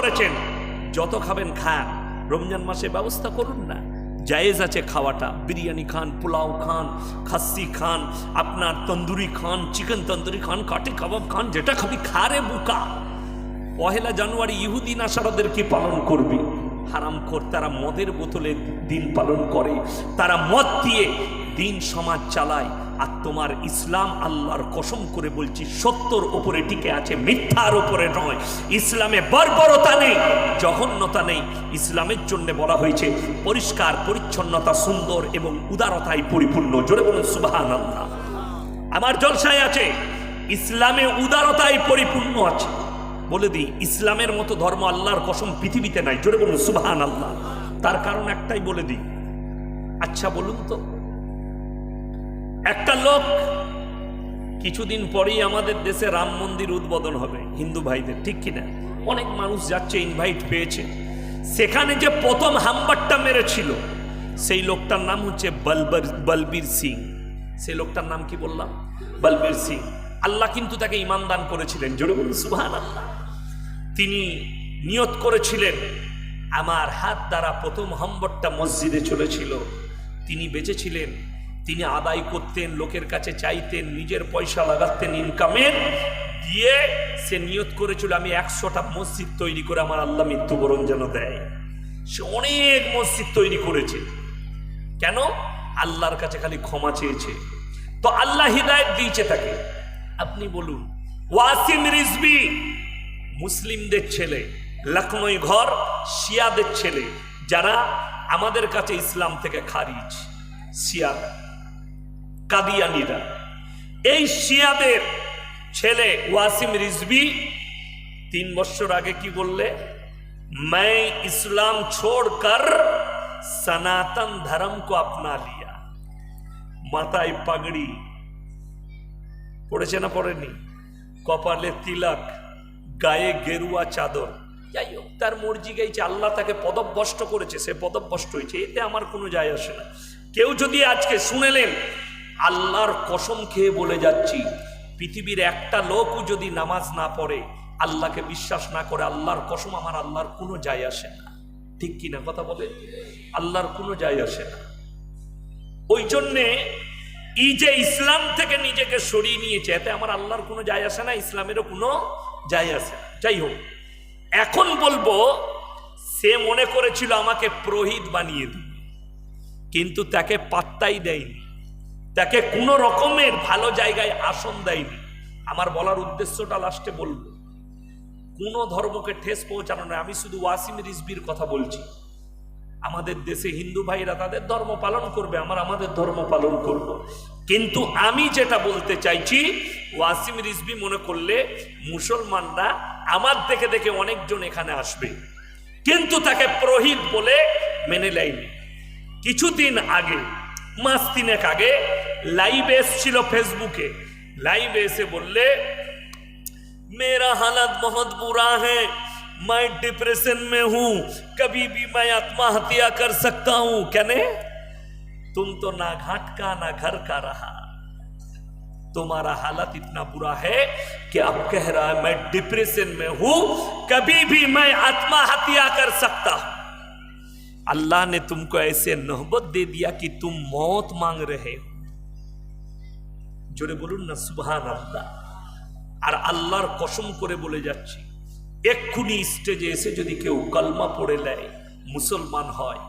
করেছেন, যত খাবেন খান, রমজান মাসে ব্যবস্থা করুন না, জায়েজ আছে খাওয়াটা। বিরিয়ানি খান, পোলাও খান, খাসি খান, আপনার তন্দুরি খান, চিকেন তন্দুরি খান, কাঠি কাবাব খান, যেটা খাবি খারে বুকা। 1 জানুয়ারি ইহুদি নাসারাদের কি পালন করবি? হারামখোর, তারা মদের বোতলে দিন পালন করে, তারা মদ দিয়ে দিন সমাজ চালায়। আর তোমার ইসলাম, আল্লাহর কসম করে বলছি, সত্যর ওপরে টিকে আছে, মিথ্যার ওপরে নয়। ইসলামে বর্বরতা নেই, জঘন্যতা নেই। ইসলামের জন্য বলা হয়েছে পরিষ্কার পরিচ্ছন্নতা, সুন্দর এবং উদারতায় পরিপূর্ণ। জোরে বলুন সুবহানাল্লাহ। আমার জলসায় আছে, ইসলামে উদারতায় পরিপূর্ণ আছে। বলে দিই, ইসলামের মতো ধর্ম আল্লাহর কসম পৃথিবীতে নাই। জোরে বলুন সুবহানাল্লাহ। তার কারণ একটাই বলে দিই। আচ্ছা বলুন তো, একটা লোক, কিছুদিন পরেই আমাদের দেশে রাম মন্দির উদ্বোধন হবে হিন্দু ভাইদের, ঠিক কিনা? অনেক মানুষ যাচ্ছে, ইনভাইট পেয়েছে। সেখানে যে প্রথম হাম্বারটা মেরেছিল, সেই লোকটার নাম হচ্ছে বলবীর সিং। সেই লোকটার নাম কি বললাম? বলবীর সিং। আল্লাহ কিন্তু তাকে ঈমান দান করেছিলেন। জোরে বলুন সুবহানাল্লাহ। তিনি নিয়ত করেছিলেন, আমার হাত দ্বারা প্রথম হাম্বারটা মসজিদে চলেছিল। তিনি বেঁচেছিলেন, তিনি আদায় করতেন, লোকের কাছে চাইতেন, নিজের পয়সা লাগাতেন ইনকামের দিয়ে। সে নিয়ত করেছিল, আমি 100টা মসজিদ তৈরি করে আমার আল্লাহ মৃত্যুবরণ যেন দেয়। সে অনেক মসজিদ তৈরি করেছে। কেন? আল্লাহর কাছে খালি ক্ষমা চেয়েছে। তো আল্লাহ হিদায়াত দিয়েছে তাকে। আপনি বলুন, ওয়াসিম রিজভী মুসলিমদের ছেলে, লখনৌ ঘর শিয়াদের ছেলে, যারা আমাদের কাছে ইসলাম থেকে খারিজ, শিয়া কাদিয়ানীরা। এই শিয়াদের ছেলে ওয়াসিম রিজভী 3 বছর আগে কি বললে? मैं इस्लाम छोड़कर सनातन धर्म को अपना लिया। মাথায় পাগড়ি পড়েছে না পড়েনি, কপালে তিলক, গায়ে গেরুয়া চাদর। যাই হোক, তার মর্জি গাইছে, আল্লাহ তাকে পদভ্রষ্ট করেছে, সে পদভ্রষ্ট হয়েছে, এতে আমার কোনো যায় আসে না। কেউ যদি আজকে শুনেলেন, আল্লাহর কসম খেয়ে বলে যাচ্ছি, পৃথিবীর একটা লোকও যদি নামাজ না পড়ে, আল্লাহকে বিশ্বাস না করে, আল্লাহর কসম, আমার আল্লাহর কোনো যায় আসে না। ঠিক কিনা কথা বলে? আল্লাহর কোনো যায় আসে না। ওই জন্যে এই যে ইসলাম থেকে নিজেকে সরিয়ে নিয়েছে, এতে আমার আল্লাহর কোনো যায় আসে না, ইসলামেরও কোনো যায় আসে না। যাই হোক, এখন বলবো, সে মনে করেছিল আমাকে পুরোহিত বানিয়ে দিবে, কিন্তু তাকে পাত্তাই দেয়নি, তাকে কোনো রকমের ভালো জায়গায় আসন দেয়নি। আমার বলার উদ্দেশ্যটা লাস্টে বলবো, কোন ধর্মকে ঠেস পৌঁছানো নয়। আমি শুধু ওয়াসিম রিজভীর কথা বলছি। আমাদের দেশে হিন্দু ভাইরা তাদের ধর্ম পালন করবে, আমাদের ধর্ম পালন করব। কিন্তু আমি যেটা বলতে চাইছি, ওয়াসিম রিজভী মনে করলে মুসলমানরা আমার দেখে দেখে অনেকজন এখানে আসবে, কিন্তু তাকে পুরোহিত বলে মেনে নেয়নি। কিছুদিন আগে, মাস 3 আগে লাইভে এসেছিল ফেসবুকে, লাইভে এসে বললে, मेरा हालत बहुत बुरा है, मैं डिप्रेशन में हूं, कभी भी मैं आत्महत्या कर सकता हूं। कहने, तुम तो ना घाट का ना घर का रहा, तुम्हारा हालत इतना बुरा है कि अब कह रहा है मैं डिप्रेशन में हूं, कभी भी मैं आत्महत्या कर सकता हूं। अल्लाह ने तुमको ऐसे नौबत दे दिया कि तुम मौत मांग रहे हो। जोरे बोलून ना सुभान अल्लाह। আর আল্লাহর কসম করে বলে যাচ্ছি, এক্ষুনি স্টেজে এসে যদি কেউ কলমা পড়ে নেয়, মুসলমান হয়,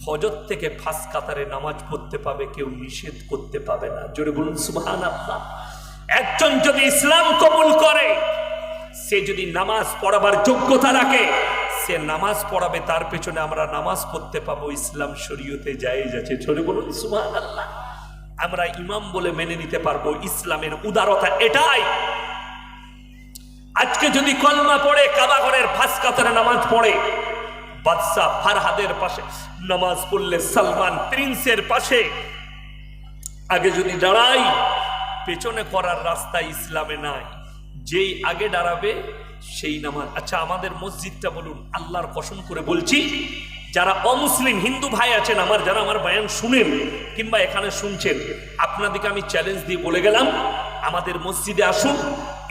ফজর থেকে ফাঁস কাতারে নামাজ পড়তে পাবে, কেউ নিষেধ করতে পাবে না। জোরে বলুন সুবহানাল্লাহ। একজন যদি ইসলাম কবুল করে, সে যদি নামাজ পড়াবার যোগ্যতা রাখে, সে নামাজ পড়াবে, তার পেছনে আমরা নামাজ পড়তে পাবো। ইসলাম শরীয়তে জায়েজ আছে। জোরে বলুন সুবহানাল্লাহ। আমরা ইমাম বলে মেনে নিতে পারবো। ইসলামের উদারতা এটাই। আজকে যদি কলমা পড়ে, কাবা ঘরের ফাঁস কাতারে নামাজ পড়ে, বাদশা ফারহাদের পাশে নামাজ পড়লে, সালমান প্রিন্সের পাশে আগে যদি দাঁড়াই, পেছনে করার রাস্তা ইসলামে নাই। যেই আগে দাঁড়াবে সেই নামাজ। আচ্ছা, আমাদের মসজিদটা বলুন, আল্লাহর কসম করে বলছি, যারা অমুসলিম হিন্দু ভাই আছেন আমার, যারা আমার বয়ান শুনেন কিংবা এখানে শুনছেন, আপনাদেরকে আমি চ্যালেঞ্জ দিয়ে বলে গেলাম, আমাদের মসজিদে আসুন,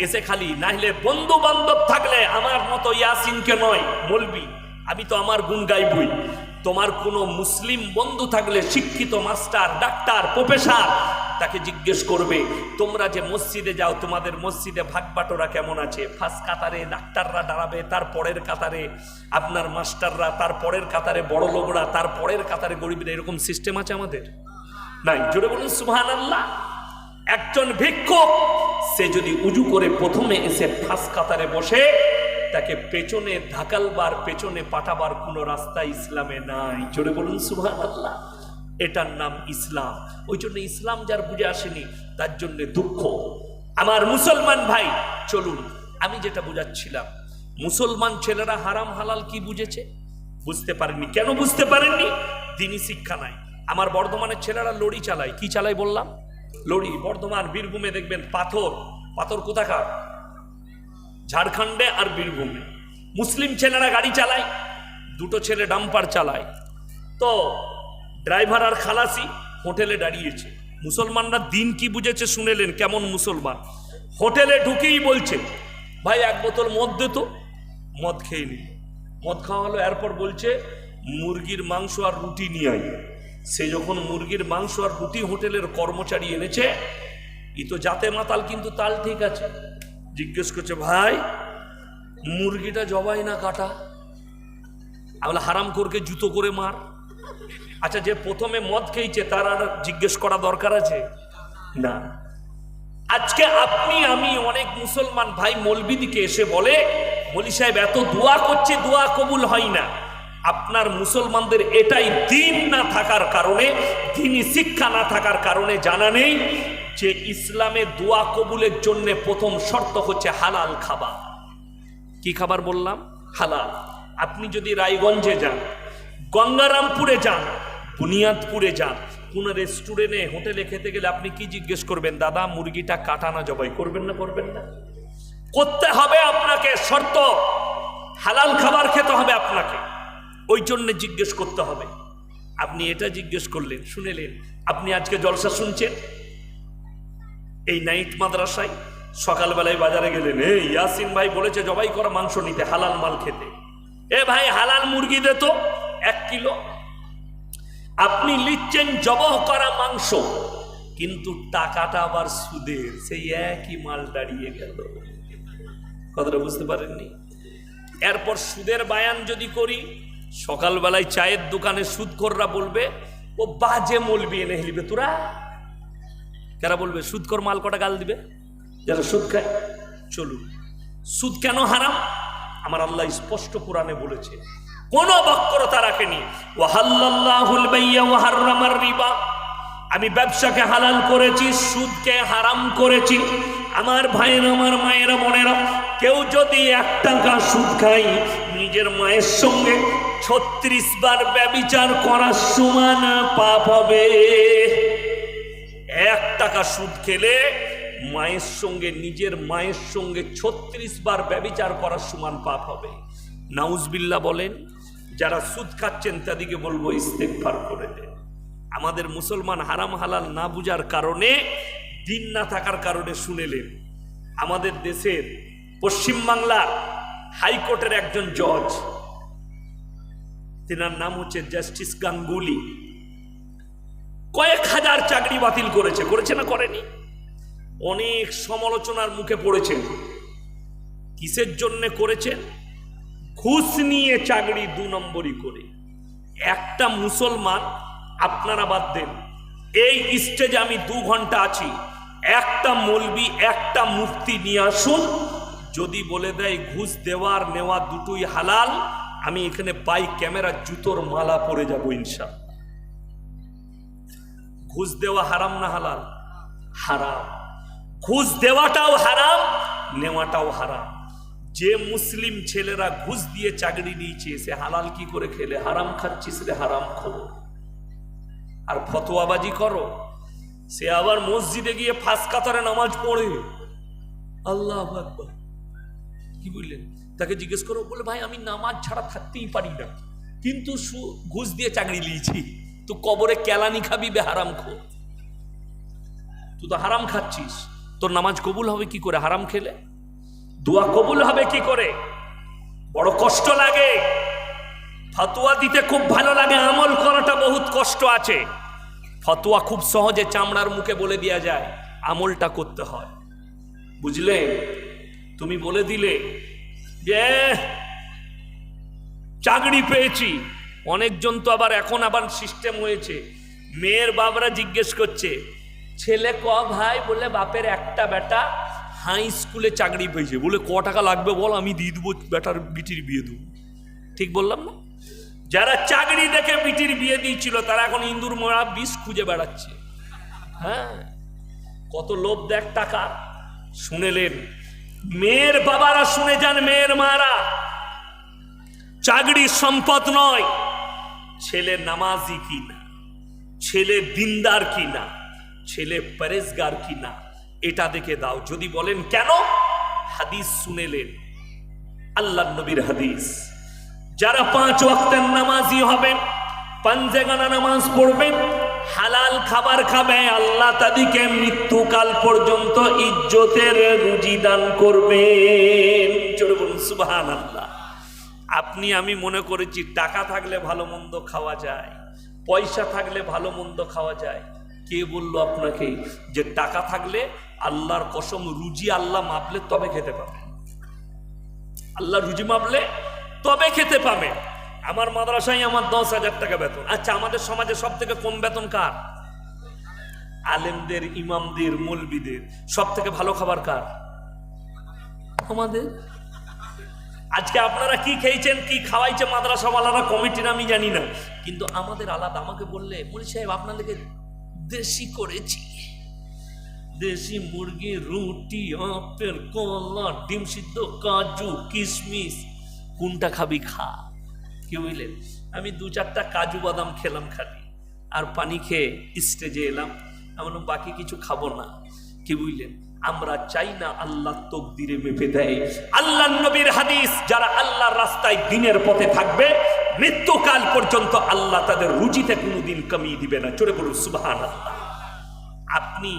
এসে খালি নাহলে বন্ধু বান্ধব থাকলে আমার মতো ইয়াসিনকে নয় মলবি, আমি তো আমার গুণ গাইবই। তোমার কোনো মুসলিম বন্ধু থাকলে শিক্ষিত মাস্টার, ডাক্তার, প্রফেসর, তাকে জিজ্ঞেস করবে তোমরা যে মসজিদে যাও তোমাদের মসজিদে ভাগ বাটোরা কেমন আছে। ফার্স্ট কাতারে ডাক্তাররা দাঁড়াবে, তার পরের কাতারে আপনার মাস্টাররা, তার পরের কাতারে বড় লোকরা, তার পরের কাতারে গরিবরা। এরকম সিস্টেম আছে আমাদের? নাই। জোরে বলুন সুবহানাল্লাহ। একজন ভিক্ষুক সে যদি উজু করে প্রথমে এসে ফার্স্ট কাতারে বসে, তাকে পেছনে ধাকালবার, পেছনে পাঠাবার কোনো রাস্তা ইসলামে নাই। জোরে বলুন সুবহানাল্লাহ। এটার নাম ইসলাম। ওই জন্য ইসলাম যার বুঝে আসেনি তার জন্য দুঃখ। আমার মুসলমান ভাই চলুন, আমি যেটা বুঝাচ্ছিলাম, মুসলমান ছেলেরা হারাম হালাল কি বুঝেছে? বুঝতে পারেননি। কেন বুঝতে পারেননি? দিনই শিক্ষা নাই। আমার বর্ধমানের ছেলেরা লরি চালায়। কি চালায় বললাম? লরি। বর্ধমান, বীরভূমে দেখবেন পাথর। পাথর কোথাকার? ঝাড়খণ্ডে আর বীরভূমে। মুসলিম ছেলেরা গাড়ি চালায়, দুটো ছেলে ডাম্পার চালায়। তো ড্রাইভার আর খালাসি হোটেলে দাঁড়িয়েছে। মুসলমানরা দিন কি বুঝেছে শুনেলেন কেমন মুসলমান? হোটেলে ঢুকেই বলছে ভাই এক বোতল মদ দে তো। মদ খেয়ে নিল, মদ খাওয়া হলো। এরপর বলছে মুরগির মাংস আর রুটি নিয়ে আয়। সে যখন মুরগির মাংস আর রুটি হোটেলের কর্মচারী এনেছে, ই তো জাতে মাতাল কিন্তু তাল ঠিক আছে। জিজ্ঞেস করছে ভাই মুরগিটা জবাই না কাটা? আমরা হারাম করকে জুতো করে মার। আচ্ছা, যে প্রথমে মদ খেয়েছে তার আর জিজ্ঞেস করা দরকার আছে না? আজকে আপনি আমি অনেক মুসলমান ভাই মৌলবিদিকে এসে বলে মৌলী সাহেব এত দোয়া করছে, দোয়া কবুল হয় না। আপনার মুসলমানদের এটাই দিন না থাকার কারণে, দিনই শিক্ষা না থাকার কারণে জানা নেই যে ইসলামে দোয়া কবুলের জন্য প্রথম শর্ত হচ্ছে হালাল খাবার। কি খাবার বললাম? হালাল। আপনি যদি রায়গঞ্জে যান, গঙ্গারামপুরে যান, বুনিয়াদপুরে যান, কোন রেস্টুরেন্টে হোটেলে খেতে গেলে আপনি কি জিজ্ঞেস করবেন? দাদা মুরগিটা কাটা না জবাই? করবেন না? করবেন না? করতে হবে আপনাকে। শর্ত হালাল খাবার খেতে হবে আপনাকে, ওই জন্য জিজ্ঞেস করতে হবে। আপনি এটা জিজ্ঞেস করলেন, শুনেলেন। আপনি আজকে জলসা শুনছেন এই নাইট মাদ্রাসায়, সকালবেলায় বাজারে গেলেন, এই ইয়াসিন ভাই বলেছে জবাই করা মাংস নিতে, হালাল মাল খেতে। এ ভাই হালাল মুরগি দে তো 1 কিলো। আপনি লিখছেন জবাই করা মাংস, কিন্তু টাকাটা আবার সুদের, সেই একই মাল দাঁড়িয়ে গেল। কথাটা বুঝতে পারেননি? এরপর সুদের বায়ান যদি করি, সকালবেলায় চায়ের দোকানে সুদখোররা বলবে ও বাজে মৌলবি এনে হেলিবে। তোরা কারা বলবে? সুদখোর মাল কটা গাল দিবে যারা সুদ খায়। চলুন, সুদ কেন হারাম? আমার আল্লাহ স্পষ্ট কোরআনে বলেছে, কোন বক্রতা রাখেনি। ওয়াহাল্লাল্লাহুল বাইয়া ওয়া হাররামার রিবা। আমি ব্যবসাকে হালাল করেছি, সুদকে হারাম করেছি। আমার ভাইয়েরা, আমার মায়েরা, বোনেরা, কেউ যদি 1 টাকা সুদ খায়, নিজের মায়ের সঙ্গে 36 বার ব্যভিচার করার সমান পাপ হবে। 1 টাকা সুদ খেলে মায়ের সঙ্গে, নিজের মায়ের সঙ্গে 36 বার ব্যভিচার করার সমান পাপ হবে। নাউজবিল্লাহ বলেন। যারা সুদ খাচ্ছেন তাদেরকে বলবো ইস্তেগফার করে দেন। আমাদের মুসলমান হারাম হালাল না বুঝার কারণে, দিন না থাকার কারণে শুনেলেন আমাদের দেশের পশ্চিমবাংলার হাইকোর্টের একজন জজ, তেনার নাম হচ্ছে জাস্টিস গাঙ্গুলি, কয়েক হাজার চাকরি বাতিল করেছে। করেছে না করেনি? অনেক সমালোচনার মুখে পড়েছেন। কিসের জন্য করেছেন? ঘুষ নিয়ে চাকরি 2 নম্বরই করে। একটা মুসলমান, আপনারা বাদ দেন, এই স্টেজে আমি 2 ঘন্টা আছি, একটা মৌলবি, একটা মুফতি নিয়ে আসুন, যদি বলে দেয় ঘুষ দেওয়ার নেওয়া দুটোই হালাল, আমি এখানে পাই ক্যামেরা জুতোর মালা পরে যাব ইনশাআল্লাহ। ঘুষ দেওয়া হারাম না হালাল? হারাম। ঘুষ দেওয়াটাও হারাম, নেওয়াটাও হারাম। যে মুসলিম ছেলেরা ঘুষ দিয়ে চাকরি নিয়েছে, সে হালাল কি করে খেলে? হারাম খাচ্ছিস রে হারাম খোর। আর ফতোয়াবাজি করো, সে আবার মসজিদে গিয়ে ফাঁস কাতারে নামাজ পড়ে। আল্লাহু আকবার। কি বললেন? তাকে জিজ্ঞেস করো, বলে ভাই আমি নামাজ ছাড়া থাকতেই পারি না, কিন্তু ঘুষ দিয়ে চাকরি নিয়েছি। তো কবরে কেলানি খাবি বে হারাম খোর। তুই তো হারাম খাচ্ছিস, তোর নামাজ কবুল হবে কি করে হারাম খেলে? দোয়া কবুল হবে কি করে? বড় কষ্ট লাগে। ফতোয়া দিতে খুব ভালো লাগে, আমল করাটা বহুত কষ্ট আছে। ফতোয়া খুব সহজে চামড়ার মুখে বলে দেওয়া যায়, আমলটা করতে হয়। বুঝলে? তুমি বলে দিলে যে চাকরি পেয়েছি, অনেকজন তো আবার এখন আবার সিস্টেম হয়েছে, মেয়ের বাবারা জিজ্ঞেস করছে ছেলে ক ভাই, বলে বাপের একটা বেটা হাই স্কুলে চাকরি পেয়েছে, বলে ক টাকা লাগবে বল, আমি দিয়ে দেবো, বেটার বিটির বিয়ে দেবো। ঠিক বললাম না? যারা চাকরি দেখে বিটির বিয়ে দিয়েছিল তারা এখন ইন্দুর মরা বিষ খুঁজে বেড়াচ্ছে। হ্যাঁ, কত লোভ দেখ টাকা। শুনেলেন? মেয়ের বাবারা শুনে যান, মেয়ের মারা, চাকরি সম্পদ নয়, ছেলে নামাজি কিনা, ছেলে দিনদার কিনা, ছেলে পরেজগার কিনা, এটা দেখে দাও। যদি বলেন কেন, হাদিস শুনেলেন, আল্লাহ নবীর হাদিস, যারা 5 ওয়াক্তের নামাজি হবেন, পাঞ্জেগানা নামাজ পড়বেন, হালাল খাবার খাবে, আল্লাহ তাদেরকে মৃত্যুকাল পর্যন্ত ইজ্জতের রুজি দান করবেন। জোরে বলুন সুবহানাল্লাহ। আপনি আমি মনে করেছি টাকা থাকলে ভালো মন্দ খাওয়া যায়, পয়সা থাকলে ভালো মন্দ খাওয়া যায়। কে বলল আপনাকে যে টাকা থাকলে? আল্লাহর কসম, রুজি আল্লাহ মাপলে তবে খেতে পাবে। আল্লাহ রুজি মাপলে তবে খেতে পাবে। আমার মাদ্রাসায় আমার 10,000 টাকা বেতন। আচ্ছা, আমাদের সমাজে সব থেকে কম বেতন কার? আলেমদের, ইমামদের, মৌলবীদের। সব থেকে ভালো খাবার কার? আমাদের। আজকে আপনারা কি খেয়েছেন, কি খাওয়াইছে মাদ্রাসাওয়ালারা, কমিটির আমি জানি না, কিন্তু আমাদের আলাদা। আমাকে বললে মৌলভী সাহেব আপনাদেরকে দেশি করেছি, দেশি মুরগি, রুটি, আপেল, কলা, ডিম সিদ্ধ, কাজু, কিশমিশ, কোনটা খাবি খা। কি বুঝলেন? আমি 2-4টা কাজু বাদাম খেলাম খালি, আর পানি খেয়ে স্টেজে এলাম। আমি বাকি কিছু খাবো না। কি বুঝলেন? আমরা চাই না আল্লাহ তকদিরে মেপে দেয়। আল্লাহ নবীর হাদিস, যারা আল্লাহর রাস্তায় দিনের পথে থাকবে মৃত্যুকাল পর্যন্ত আল্লাহ তাদের রুজিতে কোনোদিন কমিয়ে দিবে না। চলে বলুন সুবহানাল্লাহ। আপনি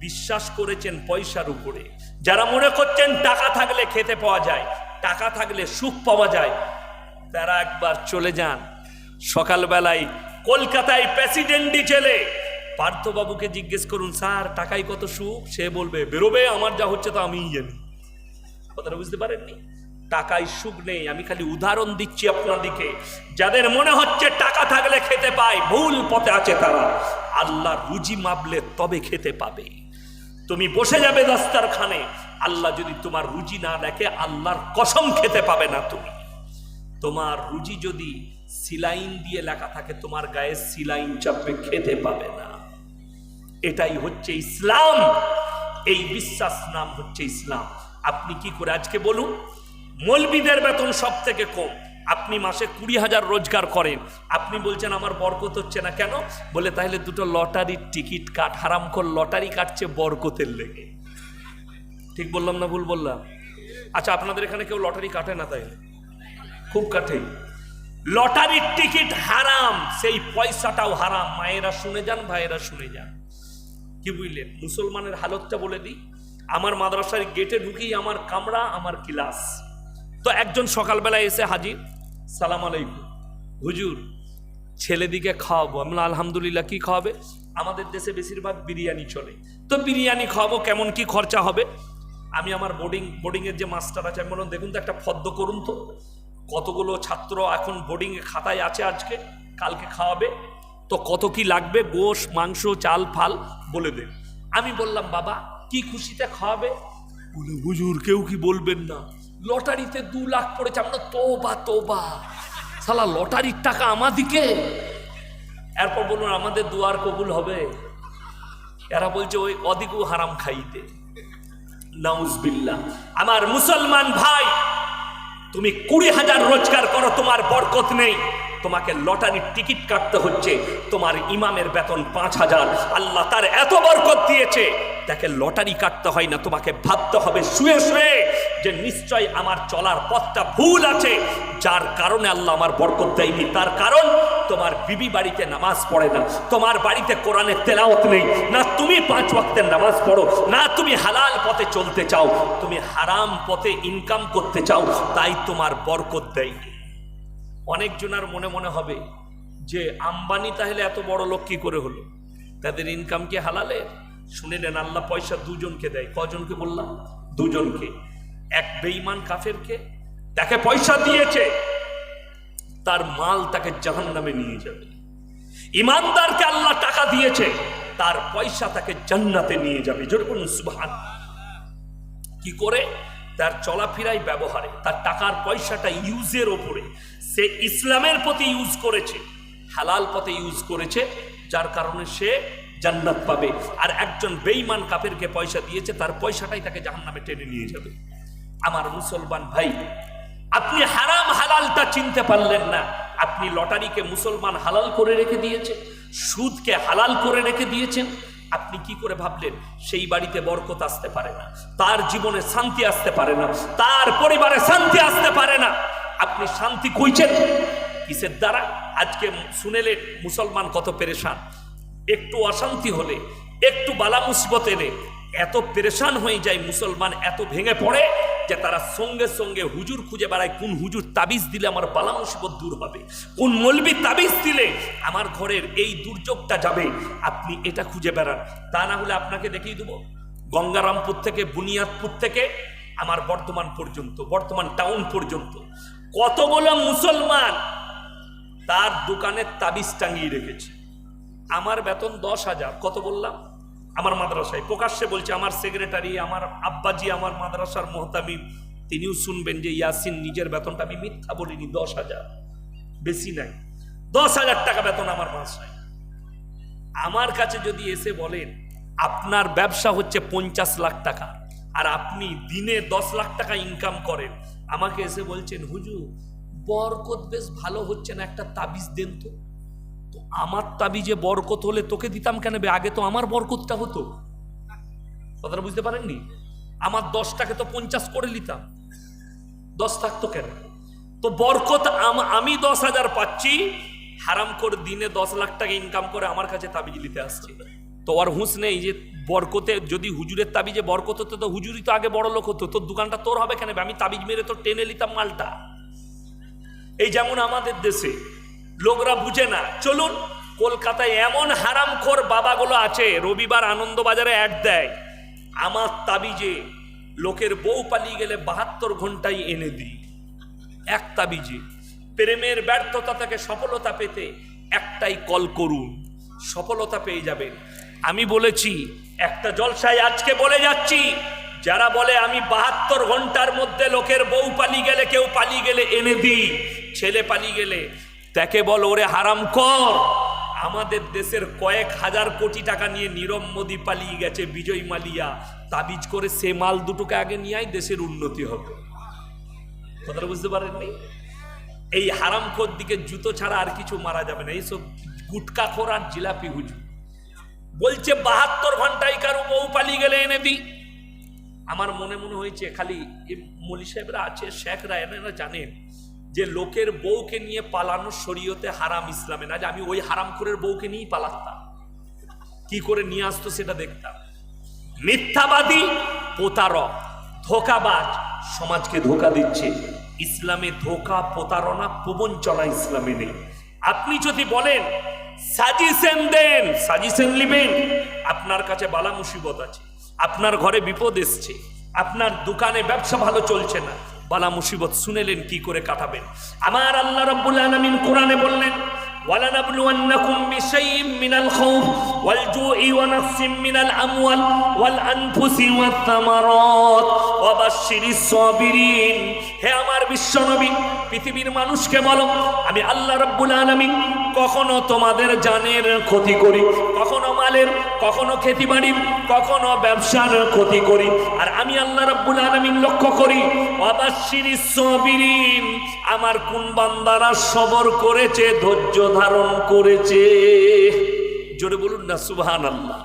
বিশ্বাস করেছেন পয়সার উপরে, যারা মনে করছেন টাকা থাকলে খেতে পাওয়া যায়, টাকা থাকলে সুখ পাওয়া যায়, তারা একবার চলে যান সকালবেলায় কলকাতায় প্রেসিডেন্টি ছেলে পার্থবাবুকে জিজ্ঞেস করুন, স্যার টাকায় কত সুখ? সে বলবে বেরোবে, আমার যা হচ্ছে তো আমিই জানি। কথাটা বুঝতে পারেননি? টাকায় সুখ নেই। আমি খালি উদাহরণ দিচ্ছি আপনাদেরকে। যাদের মনে হচ্ছে টাকা থাকলে খেতে পায়, ভুল পথে আছে তারা। আল্লাহ রুজি মাপলে তবে খেতে পাবে। তুমি বসে যাবে দস্তারখানে, আল্লাহ যদি তোমার রুজি না দেখে, আল্লাহর কসম খেতে পাবে না তুমি। তোমার রুজি যদি সিলাইন দিয়ে লেখা থাকে, তোমার গায়ে সিলাইন চাপবে, খেতে পাবে না। এটাই হচ্ছে ইসলাম। এই বিশ্বাস নাম হচ্ছে ইসলাম। আপনি কি করে আজকে বলুন, মৌলবীদের বেতন সব থেকে কম, আপনি মাসে 20,000 রোজগার করেন, আপনি বলছেন আমার বরকত হচ্ছে না কেন? বলে তাহলে 2টো লটারির টিকিট কাট। হারামখোর লটারি কাটছে বরকতের লেগে। ঠিক বললাম না ভুল বললাম? আচ্ছা, আপনাদের এখানে কেউ লটারি কাটে না? তাই খুব কাটে। লটারির টিকিট হারাম, সেই পয়সাটাও হারাম। মায়েরা শুনে যান, ভাইয়েরা শুনে যান। কি বুঝলেন? মুসলমানের হালতটা বলে দিই। আমার মাদ্রাসার গেটে ঢুকেই আমার কামরা, আমার ক্লাস। তো একজন সকালবেলা এসে হাজির, সালাম আলাইকুম হুজুর, ছেলেদিকে খাওয়াবো। আমি আলহামদুলিল্লাহ। কি খাওয়াবে? আমাদের দেশে বেশিরভাগ বিরিয়ানি চলে, তো বিরিয়ানি খাওয়াবো, কেমন কি খরচা হবে? আমি আমার বোর্ডিংয়ের যে মাস্টার আছে, আমি বললাম দেখুন তো একটা ফর্দ করুন তো, কতগুলো ছাত্র এখন বোর্ডিংয়ে খাতায় আছে, আজকে কালকে খাওয়াবে, তো কত কি লাগবে, গোশ, মাংস, চাল, ফাল বলে দে। আমি বললাম বাবা কি খুশিতে খাওয়াবে? বলে হুজুর কেউ কি বলবেন না, লটারিতে 2 লাখ পড়েছে। আমরা তোবা তোবা, শালা লটারির টাকা আমাদিকে। এরপর বলুন আমাদের দুয়ার কবুল হবে? এরা বলছে ওই অদিকু হারাম খাইতে। নাউজুবিল্লাহ। আমার মুসলমান ভাই, তুমি 20,000 রোজগার করো, তোমার বরকত নেই, তোমাকে লটারির টিকিট কাটতে হচ্ছে। তোমার ইমামের বেতন 5,000, আল্লাহ তার এত বরকত দিয়েছে, তাকে লটারি কাটতে হয় না। তোমাকে ভাবতে হবে শুয়ে শুয়ে যে নিশ্চয় আমার চলার পথটা ভুল আছে, যার কারণে আল্লাহ আমার বরকত দেয়নি। তার কারণ তোমার বিবি বাড়িতে নামাজ পড়ে না, তোমার বাড়িতে কোরআনের তেলাওয়াত নেই, না তুমি 5 ওয়াক্তের নামাজ পড়ো, না তুমি হালাল পথে চলতে চাও, তুমি হারাম পথে ইনকাম করতে চাও, তাই তোমার বরকত দেয়। অনেক জনের মনে মনে হবে যে আম্বানি তাহলে এত বড় লোক কি করে হলো, তাদের ইনকাম কি হালালে? শুনে নেন, আল্লাহ পয়সা দুজনকে দেয়। কজনকে বললাম? দুজনকে। এক বেঈমান কাফেরকে, তাকে পয়সা দিয়েছে, তার মাল তাকে জাহান্নামে নিয়ে যাবে। ইমানদারকে আল্লাহ টাকা দিয়েছে, তার পয়সা তাকে জান্নাতে নিয়ে যাবে। জোরে বলুন সুবহানাল্লাহ। কি করে? তার চলাফেরায়, ব্যবহারে, তার টাকার পয়সাটা ইউজের ওপরে। সে ইসলামের প্রতি ইউজ করেছে, হালাল পথে ইউজ করেছে, যার কারণে সে জান্নাত পাবে। আর একজন বেঈমান কাফেরকে পয়সা দিয়েছে, তার পয়সাটাই তাকে জাহান্নামে টেনে নিয়ে যাবে। আমার মুসলমান ভাই, আপনি হারাম হালালটা চিনতে পারলেন না। আপনি লটারিকে মুসলমান হালাল করে রেখে দিয়েছে, সুদকে হালাল করে রেখে দিয়েছেন। আপনি কি করে ভাবলেন সেই বাড়িতে বরকত আসতে পারে না, তার জীবনে শান্তি আসতে পারে না, তার পরিবারে শান্তি আসতে পারে না? আপনি শান্তি খুঁজছেন কিসের দ্বারা? আজকে শুনেলে মুসলমান কত পেরেশান। একটু অশান্তি হলে, একটু বালা মুসিবত এলে এত পেরেশান হয়ে যায় মুসলমান, এত ভেঙে পড়ে যে তারা সঙ্গে সঙ্গে হুজুর খুঁজে বেড়ায়। কোন হুজুর তাবিজ দিলে আমার বালা মুসিবত দূর হবে, কোন মৌলবি তাবিজ দিলে আমার ঘরের এই দুর্যোগটা যাবে, আপনি এটা খুঁজে বেড়ান। তা না হলে আপনাকে দেখিয়ে দেবো, গঙ্গারামপুর থেকে, বুনিয়াদপুর থেকে আমার বর্ধমান পর্যন্ত, বর্ধমান টাউন পর্যন্ত কতগুলো মুসলমান তার দোকানে তাবিজ টাঙিয়ে রেখেছে। আমার বেতন 10,000। কত বললাম? আমার মাদ্রাসায় প্রকাশ্যে বলছে, আমার সেক্রেটারি, আমার আব্বাজি, আমার মাদ্রাসার মোহতামিম, তিনিও শুনবেন যে ইয়াসিন নিজের বেতনটা আমি মিথ্যা বলিনি, 10,000, বেশি নাই, 10,000 টাকা বেতন আমার মাসায়। আমার কাছে যদি এসে বলেন আপনার ব্যবসা হচ্ছে 50 লাখ টাকা আর আপনি দিনে 10 লাখ টাকা ইনকাম করেন, আমাকে এসে বলছেন হুজুর বরকত বেশ ভালো হচ্ছে না, একটা তাবিজ দেন তো। তো আমার তাবিজে বরকত হলে তোকে দিতাম কেন? আগে তো আমার বরকতটা হতো। কথাটা বুঝতে পারেননি? আমার 10টাকে তো 50 করে নিতাম, 10 থাকতো কেন? তো বরকত আমি 10,000 পাচ্ছি, হারাম করে দিনে 10 লাখ টাকা ইনকাম করে আমার কাছে তাবিজ নিতে আসছে। তো আর হুঁশ নেই যে বরকতে, যদি হুজুরের তাবিজে বরকত হতো তো হুজুরই তো আগে বড় লোক হতো, তোর দোকানটা তোর হবে কেন? আমি তাবিজ মেরে তো টেনে নিতাম মালটা। এই যেমন আমাদের দেশে লোকরা বুঝে না। চলুন কলকাতায় এমন হারামখোর বাবাগুলো আছে, রবিবার আনন্দবাজারে অ্যাড দেয়, আমার তাবিজে লোকের বউ পালিয়ে গেলে 72 ঘন্টায় এনে দিই। এক তাবিজে প্রেমের ব্যর্থতা থেকে সফলতা পেতে একটাই কল করুন, সফলতা পেয়ে যাবেন। আমি বলেছি একটা জলসায়, আজকে বলে যাচ্ছি, যারা বলে আমি 72 ঘন্টার মধ্যে লোকের বউ পালিয়ে গেলে, কেউ পালিয়ে গেলে এনে দিই, ছেলে পালিয়ে গেলে, তাকে বল ওরে হারামখোর। আমাদের দেশের কয়েক হাজার কোটি টাকা নিয়ে নীরব মোদি পালিয়ে গেছে, বিজয় মালিয়া, তাবিজ করে সে মাল দুটোকে আগে নিয়ে আয়, দেশের উন্নতি হবে। কথাটা বুঝতে পারেননি? এই হারামখোর দিকে জুতো ছাড়া আর কিছু মারা যাবে না। এইসব গুটকাখোর আর জিলাপি হুজুর বলছে 72 ঘন্টায় কারো বউ পালিয়ে গেলে এনে দিই। আমার মনে হয়েছে খালি মৌলী সাহেবরা আছে, শেখরা, এনারা জানেন যে লোকের বউকে নিয়ে পালানো শরীয়তে হারাম, ইসলামে না। যে আমি ওই হারামখোরের বউকে নিয়েই পালাতাম, কি করে নিয়ে আসতো সেটা দেখতাম। মিথ্যাবাদী, প্রতারক, ধোকাবাজ সমাজকে ধোকা দিচ্ছে। ইসলামে ধোকা, প্রতারণা, প্রবঞ্চনা ইসলামে নেই। আপনি যদি বলেন সাজেশন দেন, সাজেশন নেবেন, আপনার কাছে বালা মুসিবত আছে, আপনার ঘরে বিপদ এসছে, আপনার দোকানে ব্যবসা ভালো চলছে না, বালা মুসিবত শুনেলেন কি করে কাটাবেন? আমার আল্লাহ রাব্বুল আলামিন কোরআনে বললেন وَلَنَبْلُوَنَّكُمْ بِشَيْءٍ مِّنَ الْخَوْفِ وَالْجُوعِ وَنَقْصٍ مِّنَ الْأَمْوَالِ وَالْأَنفُسِ وَالثَّمَرَاتِ وَبَشِّرِ الصَّابِرِينَ। হে আমার বিশ্বনবী, পৃথিবীর মানুষকে বলো আমি আল্লাহ রাব্বুল আলামিন কখনো তোমাদের জানের ক্ষতি করি, কখনো মালের, কখনো খেতিবাড়ির, কখনো ব্যবসার ক্ষতি করি। আর আমি আল্লাহ রাব্বুল আলামিন লক্ষ্য করি ওয়াবাশশিরিস সাবিরিন, আমার কোন বান্দারা সবর করেছে, ধৈর্য ধারণ করেছে। জোরে বলুন না সুবহানাল্লাহ।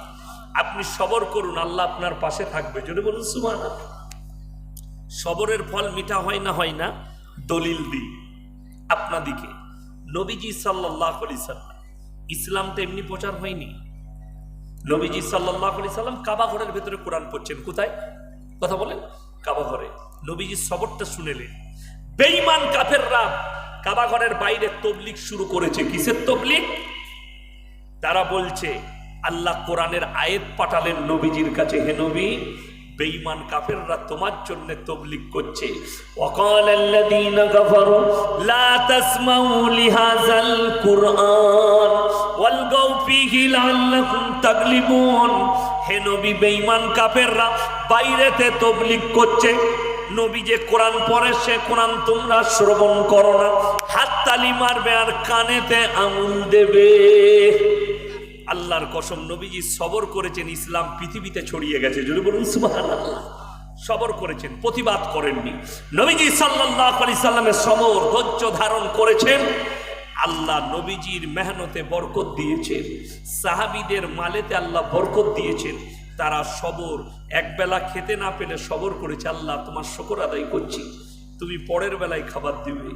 আপনি সবর করুন, আল্লাহ আপনার পাশে থাকবে। জোরে বলুন সুবহানাল্লাহ। সবরের ফল মিঠা হয় না? হয় না? দলিল দিই আপনাদিকে। নবীজি সাল্লাল্লাহু আলাইহি সাল্লাম, ইসলাম তো এমনি প্রচার হয়নি। নবীজি সাল্লাল্লাহু আলাইহি সাল্লাম কাবা ঘরের ভেতরে কোরআন পড়ছেন। কোথায়? কথা বলেন। কাবা ঘরে। নবীজি সবরটা শুনেলেন। বেঈমান কাফেররা কাবা ঘরের বাইরে তবলিগ শুরু করেছে। কিসের তবলিগ? তারা বলছে, আল্লাহ কোরআনের আয়াত পাঠালেন নবীজির কাছে, হে নবী, বেঈমান কাফেররা তোমার জন্য তবলিগ করছে। ওয়াকালাল্লাযীনা কাফারু লা তাসমাউ লিহাযাল কুরআন ওয়ালগাউ ফীহি লাআল্লাকুম তাগলিবুন। হে নবী, বেঈমান কাফেররা বাইরেতে তবলিগ করছে, নবী যে কোরআন পড়ে সে কোরআন তোমরা শ্রবণ করো না, হাততালি মারবে আর কানেতে আঙুল দেবে। আল্লাহর কসম, নবীজি সবর করেছেন, ইসলাম পৃথিবীতে ছড়িয়ে গেছে। যদি বলুন সুবহানাল্লাহ। সবর করেছেন, প্রতিবাদ করেননি। নবীজি সাল্লাল্লাহু আলাইহি সাল্লামের সবর ধৈর্য ধারণ করেছেন। আল্লাহ নবীজির মেহনতে বরকত দিয়েছেন, সাহাবীদের মালেতে আল্লাহ বরকত দিয়েছেন। তারা সবর, একবেলা খেতে না পেলে সবর করেছে। আল্লাহ তোমার শুকর আদায় করছি, তুমি পরের বেলায় খাবার দিবে।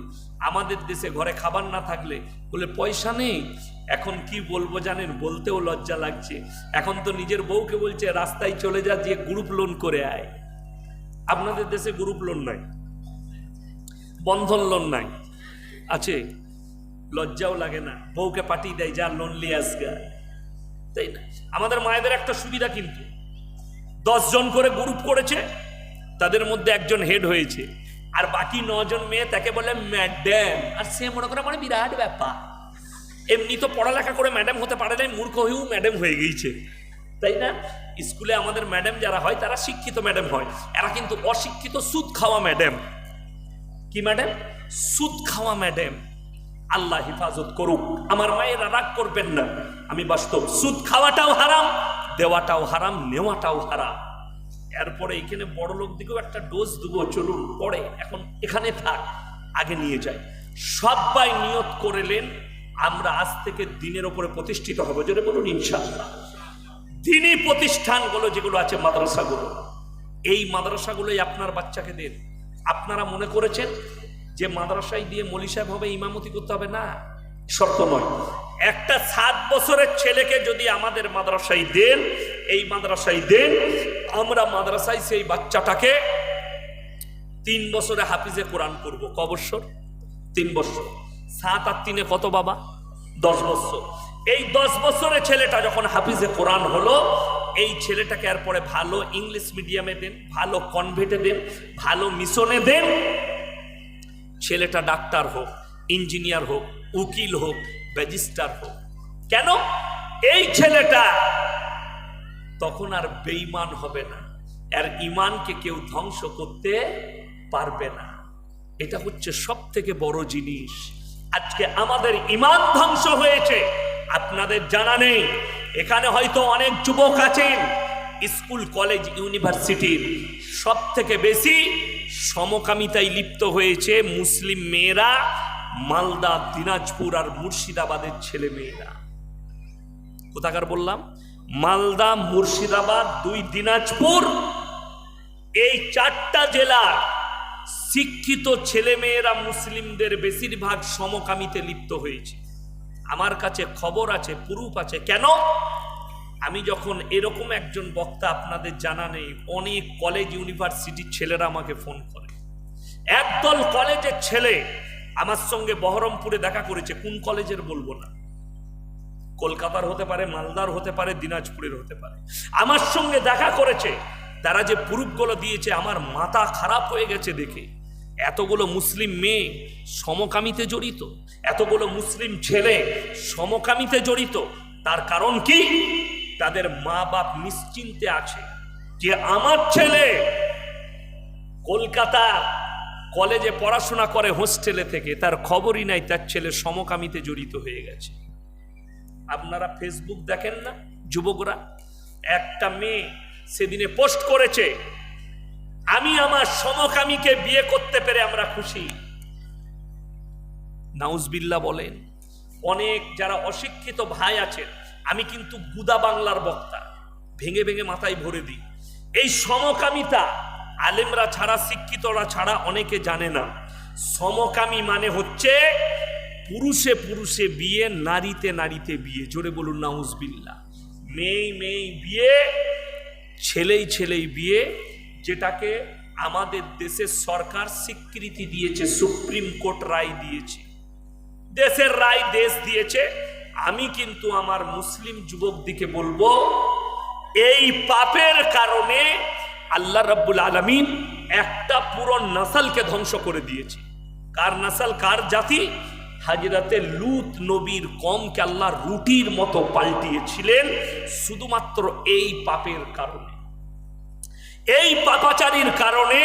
আমাদের দেশে ঘরে খাবার না থাকলে বলে পয়সা নেই। এখন কি বলবো জানেন, বলতেও লজ্জা লাগছে। এখন তো নিজের বউকে বলছে রাস্তায় চলে যা, যে গ্রুপ লোন করে আয়। আপনাদের দেশে গ্রুপ লোন নাই, বন্ধন লোন নাই, আছে? লজ্জাও লাগে না, বউকে পাঠিয়ে দেয়, যা লোন নিয়ে আসগা, তাই না? আমাদের মায়েদের একটা সুবিধা, কিন্তু 10 জন করে গ্রুপ করেছে, তাদের মধ্যে একজন হেড হয়েছে, আর বাকি 9 জন মেয়ে তাকে বলে ম্যাডাম, আর সে মনে করে মানে বিরাট ব্যাপার। এমনি তো পড়ালেখা করে ম্যাডাম হতে পারে নাই, মূর্খ হয়েও ম্যাডাম হয়ে গিয়েছে, তাই না? স্কুলে আমাদের ম্যাডাম যারা হয় তারা শিক্ষিত ম্যাডাম হয়, এরা কিন্তু অশিক্ষিত সুদ খাওয়া ম্যাডাম। কি ম্যাডাম? সুদ খাওয়া ম্যাডাম। আল্লাহ হেফাজত করুক। আমার মায়েরা রাগ করবেন না, আমি বাস্তব। সুদ খাওয়াটাও হারাম, দেওয়াটাও হারাম, নেওয়াটাও হারাম। এরপরে এখানে বড় লোক দিকেও একটা ডোজ দেবো, চলুন পরে, এখন এখানে থাক, আগে নিয়ে যাই। সবাই নিয়ত করেলেন আমরা আজ থেকে দিনের উপরে প্রতিষ্ঠিত হবো। যদি বলুন ইনশাআল্লাহ। দিনী প্রতিষ্ঠানগুলো যেগুলো আছে, মাদ্রাসাগুলো, এই মাদ্রাসাগুলোই আপনার বাচ্চাকে দেন। আপনারা মনে করেছেন যে মাদ্রাসায় দিয়ে মৌলী সাহেব হবে, ইমামতি করতে হবে? না, শর্ত নয়। একটা 7 বছরের ছেলেকে যদি আমাদের মাদ্রাসায় দেন, এই মাদ্রাসায় দেন, আমরা মাদ্রাসায় সেই বাচ্চাটাকে 3 বছরে হাফিজে কোরআন করব। ক বছর? 3 বছর। 7 আর 3 কত বাবা? 10 বছর। এই 10 বছরের ছেলেটা যখন হাফিজে কোরআন হলো, এই ছেলেটাকে এরপরে ভালো ইংলিশ মিডিয়ামে দেন, ভালো কনভেন্টে দেন, ভালো মিশনে দেন। ছেলেটা ডাক্তার হোক, ইঞ্জিনিয়ার হোক, উকিল হোক, ম্যাজিস্ট্রেট হোক। কেন? এই ছেলেটা তখন আর বেঈমান হবে না, এর ঈমানকে কেউ ধ্বংস করতে পারবে না। এটা হচ্ছে সব থেকে বড় জিনিস। আজকে আমাদের ঈমান ধ্বংস হয়েছে, আপনাদের জানা নেই। এখানে হয়তো অনেক যুবক আছেন, স্কুল কলেজ ইউনিভার্সিটির সব থেকে বেশি সমকামিতায় লিপ্ত হয়েছে মুসলিম মেয়েরা, মালদা, দিনাজপুর আর মুর্শিদাবাদের ছেলে মেয়েরা। কোথাকার বললাম? মালদা, মুর্শিদাবাদ, 2 দিনাজপুর, এই 4টা জেলার শিক্ষিত ছেলে মেয়েরা মুসলিমদের বেশিরভাগ সমকামিতে লিপ্ত হয়েছে। আমার কাছে খবর আছে, প্রুফ আছে। কেন? আমি যখন এরকম একজন বক্তা, আপনাদের জানা নেই, অনেক কলেজ ইউনিভার্সিটির ছেলেরা আমাকে ফোন করে। একদল কলেজের ছেলে আমার সঙ্গে বহরমপুরে দেখা করেছে। কোন কলেজের বলবো না, কলকাতার হতে পারে, মালদার হতে পারে, দিনাজপুরের হতে পারে। আমার সঙ্গে দেখা করেছে, তারা যে প্রুফগুলো দিয়েছে আমার মাথা খারাপ হয়ে গেছে দেখে। এতগুলো মুসলিম মেয়ে সমকামিতে জড়িত, এতগুলো মুসলিম ছেলে সমকামিতে জড়িত। তার কারণ কি? তাদের মা বাপ নিশ্চিন্তে আছে যে আমার ছেলে কলকাতা কলেজে পড়াশোনা করে হোস্টেলে থেকে, তার খবরই নাই তার ছেলে সমকামিতে জড়িত হয়ে গেছে। আপনারা ফেসবুক দেখেন না যুবকরা? একটা মেয়ে সেদিনে পোস্ট করেছে, আমি আমার সমকামীকে বিয়ে করতে পেরে আমরা খুশি। নাউজবিল্লাহ বলেন। অনেক যারা অশিক্ষিত ভাই আছেন, আমি কিন্তু গুদা বাংলার বক্তা, ভেঙে ভেঙে মাথায় ভরে দিই। এই সমকামিতা আলেমরা ছাড়া, শিক্ষিতরা ছাড়া অনেকে জানে না। সমকামী মানে হচ্ছে পুরুষে পুরুষে বিয়ে, নারীতে নারীতে বিয়ে, জোরে বলুন নাউজুবিল্লাহ। মেয়ে মেয়ে বিয়ে, ছেলেই ছেলেই বিয়ে, যেটাকে আমাদের দেশের সরকার স্বীকৃতি দিয়েছে, সুপ্রিম কোর্ট রায় দিয়েছে, দেশের রায় দেশ দিয়েছে। আমি কিন্তু আমার মুসলিম যুবকদিকে বলবো, এই পাপের কারণে আল্লাহ রাব্বুল আলামিন একটা পুরো নসলকে ধ্বংস করে দিয়েছে। কার নসল, কার জাতি? হযরতে লূত নবীর কওমকে আল্লাহ রুটির মতো পাল্টিয়েছিলেন শুধুমাত্র এই পাপের কারণে। এই পাপাচারীর কারণে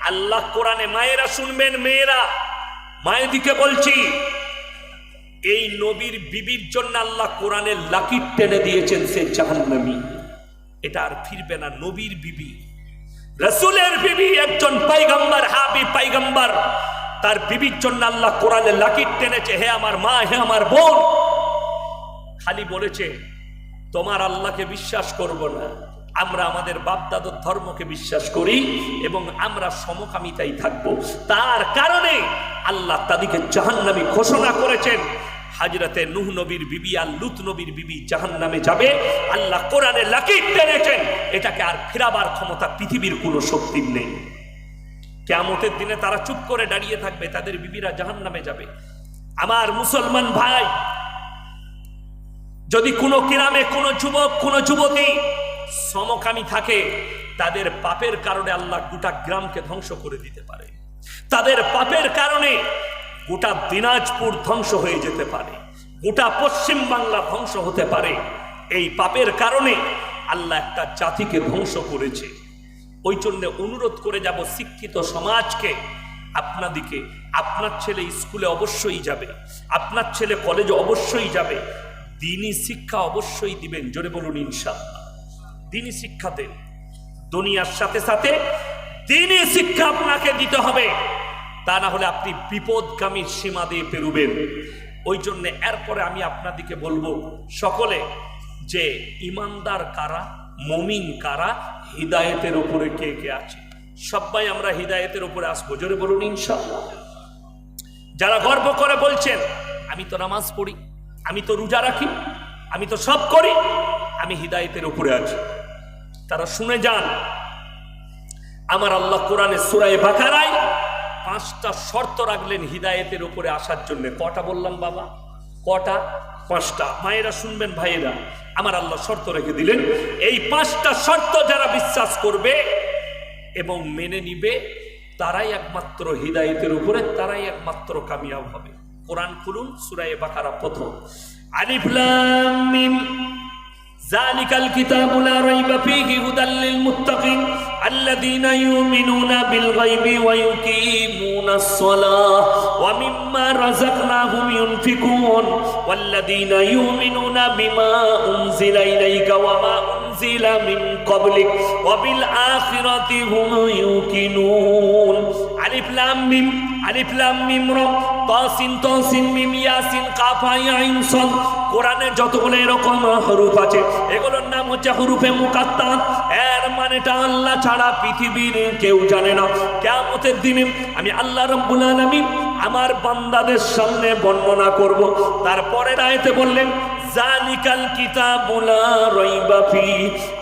আল্লাহ কোরআনে, মায়েরা শুনবেন, মেয়েরা, মায়েদিকে বলছি, এই নবীর বিবির জন্য আল্লাহ কোরআনে লাকির টেনে দিয়েছেন, সে জাহান্নামী, এটা আর ফিরবে না। নবীর বিবি, রাসূলের বিবি, একজন পয়গম্বর, হাবিব পয়গম্বর, তার বিবির জন্য আল্লাহ কোরআনে লাকির টেনেছে, হে আমার মা, হে আমার বোন। খালি বলেছে তোমার আল্লাহকে বিশ্বাস করব না, আমরা আমাদের বাপদাদার ধর্মকে বিশ্বাস করি এবং আমরা সমকামিতাই থাকবো। তার কারণে আল্লাহ তাদেরকে জাহান্নামী ঘোষণা করেছেন। হযরতে নূহ নবীর বিবি আর লূত নবীর বিবি জাহান্নামে যাবে, আল্লাহ কোরআনে লাকির টেনেছেন। এটাকে আর ফেরাবার ক্ষমতা পৃথিবীর কোনো শক্তির নেই। কিয়ামতের দিনে তারা চুপ করে দাঁড়িয়ে থাকবে, তাদের বিবিরা জাহান্নামে যাবে। আমার মুসলমান ভাই, যদি কোনো গ্রামে কোনো যুবক, কোনো যুবতী সমকামী থাকে, তাদের পাপের কারণে আল্লাহ গোটা গ্রামকে ধ্বংস করে দিতে পারে। তাদের পাপের কারণে গোটা দিনাজপুর ধ্বংস হয়ে যেতে পারে, গোটা পশ্চিম বাংলা ধ্বংস হতে পারে। এই পাপের কারণে আল্লাহ একটা জাতিকে ধ্বংস করেছে। ওই জন্য অনুরোধ করে যাব শিক্ষিত সমাজকে, আপনাদিকে, আপনার ছেলে স্কুলে অবশ্যই যাবে, আপনার ছেলে কলেজে অবশ্যই যাবে, দ্বীনি শিক্ষা অবশ্যই দিবেন, জোরে বলুন ইনশাআল্লাহ। দ্বীনি শিক্ষা দেন, দুনিয়ার সাথে সাথে দ্বীনি শিক্ষা আপনাকে দিতে হবে, তা না হলে আপনি বিপদগামীর সীমা দিয়ে পেরুবেন। ওই জন্য এরপরে আমি আপনাদিকে বলবো সকলে, যে ইমানদার কারা, মুমিন কারা, হিদায়েতের উপরে কে কে আছে। সবাই আমরা হিদায়েতের উপরে আসবো, জোরে বলুন ইনশাআল্লাহ। যারা গর্ব করে বলছেন আমি তো নামাজ পড়ি, আমি তো রোজা রাখি, আমি তো সব করি, আমি হিদায়েতের উপরে আছি, তারা শুনে যান, আমার আল্লাহ কোরআনে সূরা বাকারায় 5টা শর্ত রাখলেন হিদায়েতের উপরে আসার জন্য। কটা বললাম বাবা? কটা? 5টা। মায়েরা শুনবেন, ভাইয়েরা, আমার আল্লাহ শর্ত রেখে দিলেন। এই 5টা শর্ত যারা বিশ্বাস করবে এবং মেনে নিবে, তারাই একমাত্র হিদায়েতের উপরে, তারাই একমাত্র কামিয়াব হবে। কোরআন খুলুন, সূরা বাকারা প্রথম, আলিফ লাম মিম, যালিকাল কিতাবু লা রাইবা ফীহি হুদাল লিল মুত্তাকিন আল্লাযীনা ইউমিনুনা বিল গায়বি ওয়া ইউকিমুনাস সালাহ ওয়া মিম্মা রাযাকনাহুম ইউনফিকুন ওয়াল্লাযীনা ইউমিনুনা বিমা উনজিলা ইলাইকা ওয়া মা উনজিলা মিন ক্বাবলিক ওয়া বিল আখিরাতি হুম ইউকিনুন। আলিফ লাম মিম, আলিফ লাম মিম র, তাসিন তাসিন মিম ইয়াসিন কাফ হা আইন সাদ। কোরআনে যতগুলো এরকম হরফ আছে, এগুলোর নাম হচ্ছে হরফে মুকাত্তাত। এর মানেটা আল্লাহ ছাড়া পৃথিবীর কেউ জানে না। কিয়ামতের দিনে আমি আল্লাহ রাব্বুল আলামিন আমার বান্দাদের সামনে বর্ণনা করব। তারপরে আয়াতে বললেন যালিকাল কিতাবু লা রাইবা ফি,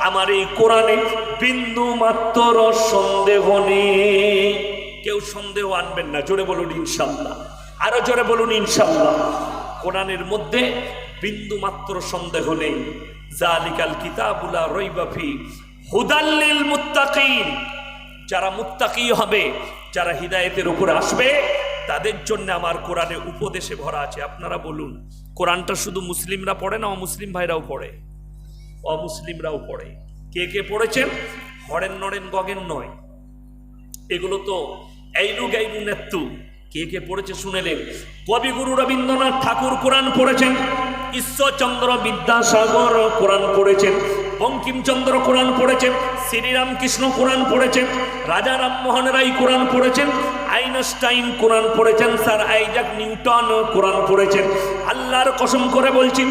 আমার এই কোরআনে বিন্দু মাত্র সন্দেহ নেই। কেউ সন্দেহ আনবেন না, জোরে বলুন ইনশাআল্লাহ, আরো জোরে বলুন ইনশাআল্লাহ। কোরআনের মধ্যে বিন্দু মাত্র সন্দেহ নেই। যালিকাল কিতাবু লা রাইবা ফি হুদাল লিল মুত্তাকিন, যারা মুত্তাকি হবে, যারা হিদায়েতের উপর আসবে, তাদের জন্য আমার কোরআনে উপদেশে ভরা আছে। আপনারা বলুন, কোরআনটা শুধু মুসলিমরা পড়ে না, অমুসলিম ভাইরাও পড়ে? অমুসলিমরাও পড়ে। কে কে পড়েছেন? হরেন নরেন গগেন নয়, এগুলো তো এইলু গাইলু নেত্তু। কে কে পড়েছে শুনেলেন? কবিগুরু রবীন্দ্রনাথ ঠাকুর কোরআন পড়েছেন, ঈশ্বরচন্দ্র বিদ্যাসাগর কোরআন পড়েছেন, বঙ্কিমচন্দ্র কোরআন পড়েছেন, শ্রীরামকৃষ্ণ কোরআন পড়েছেন, রাজা রামমোহন রায় কোরআন পড়েছেন, আইনস্টাইন কোরআন পড়েছেন, স্যার আইজাক নিউটন কোরআন পড়েছেন। আল্লাহর কসম করে বলছি,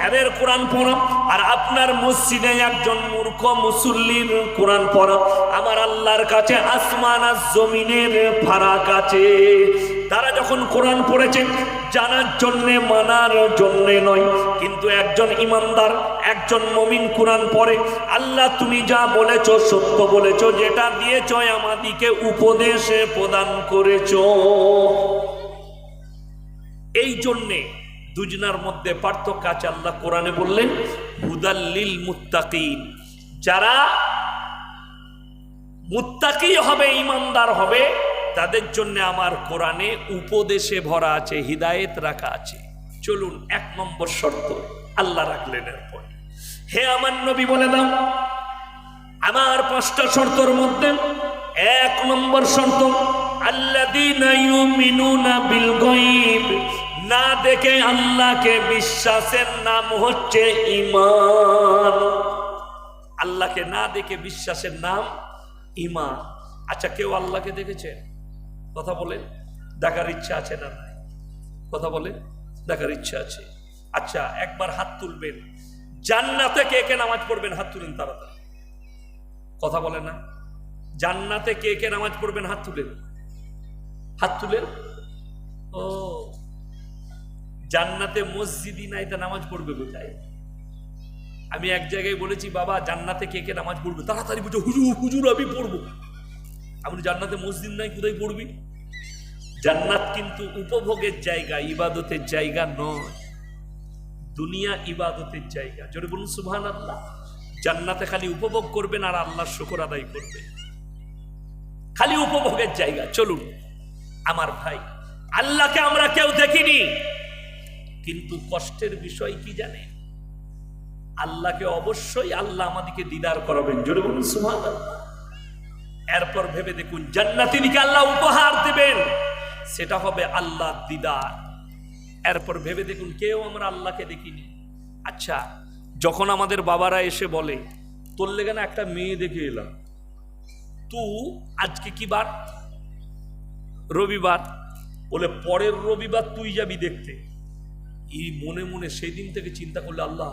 এদের কোরআন পড়া আর আপনার মসজিদে একজন মূর্খ মুসল্লির কোরআন পড়া, আমার আল্লাহর কাছে আসমান আর জমিনের ফারাক আছে। তারা যখন কোরআন পড়েছে জানার জন্যে, মানার জন্যে নয়। কিন্তু একজন ইমানদার, একজন মুমিন কোরআন পড়ে, আল্লাহ তুমি যা বলেছো সত্য বলেছো, যেটা দিয়েছো আমাদিকে উপদেশে প্রদান করেছো। এই জন্যে দুজনার মধ্যে পার্থক্য আছে। আল্লাহ কোরআনে বললেন হুদাল্লিল মুত্তাকিন, যারা মুত্তাকি হবে, ইমানদার হবে, তাদের জন্য আমার কোরআনে উপদেশে ভরা আছে, হিদায়েত রাখা আছে। চলুন, 1 নম্বর শর্ত আল্লাহ রাখলেন। এরপর হে আমার নবী বলে দাও আমার 5টা শর্তের মধ্যে 1 নম্বর শর্ত আল্লাযীনা ইউমিনুনা বিল গায়ব, না দেখে আল্লাহকে বিশ্বাসের নাম হচ্ছে ঈমান। আল্লাহকে না দেখে বিশ্বাসের নাম ঈমান। আচ্ছা, কেউ আল্লাহকে দেখেছে? কথা বলে, দেখার ইচ্ছা আছে না নাই? কথা বলে, দেখার ইচ্ছা আছে। আচ্ছা, একবার হাত তুলবেন, জান্নাতে কে কে নামাজ পড়বেন? হাত তুলেন তাড়াতাড়ি। কথা বলে না? জান্নাতে কে কে নামাজ পড়বেন? হাত তুলেন, হাত তুলেন। ও, জান্নাতে মসজিদই নাই, তা নামাজ পড়বে কোথায়? আমি এক জায়গায় বলেছি, বাবা জান্নাতে কে কে নামাজ পড়বে? তাড়াতাড়ি বুঝো, হুজুর হুজুর আমি পড়বো। আমি জান্নাতে মসজিদ নাই, কোথায় পড়বি? জান্নাত কিন্তু উপভোগের জায়গা, ইবাদতের জায়গা নয়। দুনিয়া ইবাদতের জায়গা। জোরে বলুন সুবহানাল্লাহ। জান্নাতে খালি উপভোগ করবেন আর আল্লাহর শুকর আদায় করবেন, খালি উপভোগের জায়গা। চলুন আমার ভাই, আল্লাহকে আমরা কেউ দেখিনি, কিন্তু কষ্টের বিষয় কি জানেন? আল্লাহকে অবশ্যই আল্লাহ আমাদেরকে দিদার করাবেন। জোরে বলুন সুবহানাল্লাহ। এরপর ভেবে দেখুন, জান্নাতীকে আল্লাহ উপহার দেবেন, সেটা হবে আল্লাহ দিদার। এরপর ভেবে দেখুন, কেউ আমরা আল্লাহকে দেখিনি। আচ্ছা, যখন আমাদের বাবারা এসে বলে তোর লেগে না একটা মেয়ে দেখে এলাম, তুই আজকে কি বার? রবিবার। বলে পরের রবিবার তুই যাবি দেখতে। এই মনে মনে সেই দিন থেকে চিন্তা করলে, আল্লাহ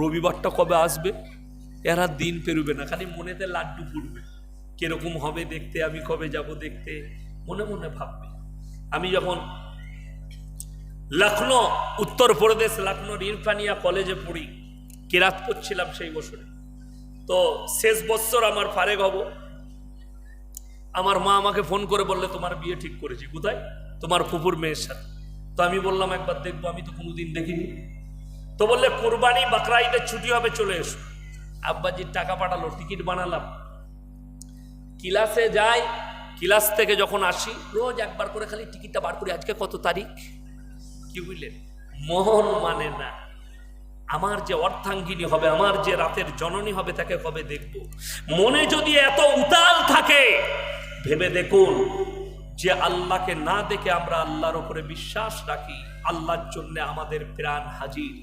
রবিবারটা কবে আসবে? এরা দিন পেরোবে না, খালি মনেতে লাড্ডু ফুটবে, কিরকম হবে দেখতে, আমি কবে যাব দেখতে, মনে মনে ভাববে। আমি যখন লখনৌ, উত্তরপ্রদেশ লখনৌর ইরফানিয়া কলেজে পড়ি, কিরাত পড়ছিলাম সেই বছরে। তো শেষ বছর আমার ফারেক হব, আমার মা আমাকে ফোন করে বললে তোমার বিয়ে ঠিক করেছি। কোথায়? তোমার ফুপুর মেয়ের সাথে। তো আমি বললাম একবার দেখবো, আমি তো কোনোদিন দেখিনি। তো বললে কোরবানি বাকরা ঈদের ছুটি হবে, চলে এসো। আব্বাজির টাকা পাঠালো, টিকিট বানালাম, ক্লাসে যাই। ক্লাস থেকে যখন আসি, রোজ একবার করে খালি টিকিটটা বার করি, আজকে কত তারিখ। কি বুঝলেন? মন মানে না। আমার যে অর্ধাঙ্গিনী হবে, আমার যে রাতের জননী হবে, তাকে কবে দেখব। মনে যদি এত উতাল থাকে, ভেবে দেখুন যে আল্লাহকে না দেখে আমরা আল্লাহর উপরে বিশ্বাস রাখি, আল্লাহর জন্য আমাদের প্রাণ হাজির,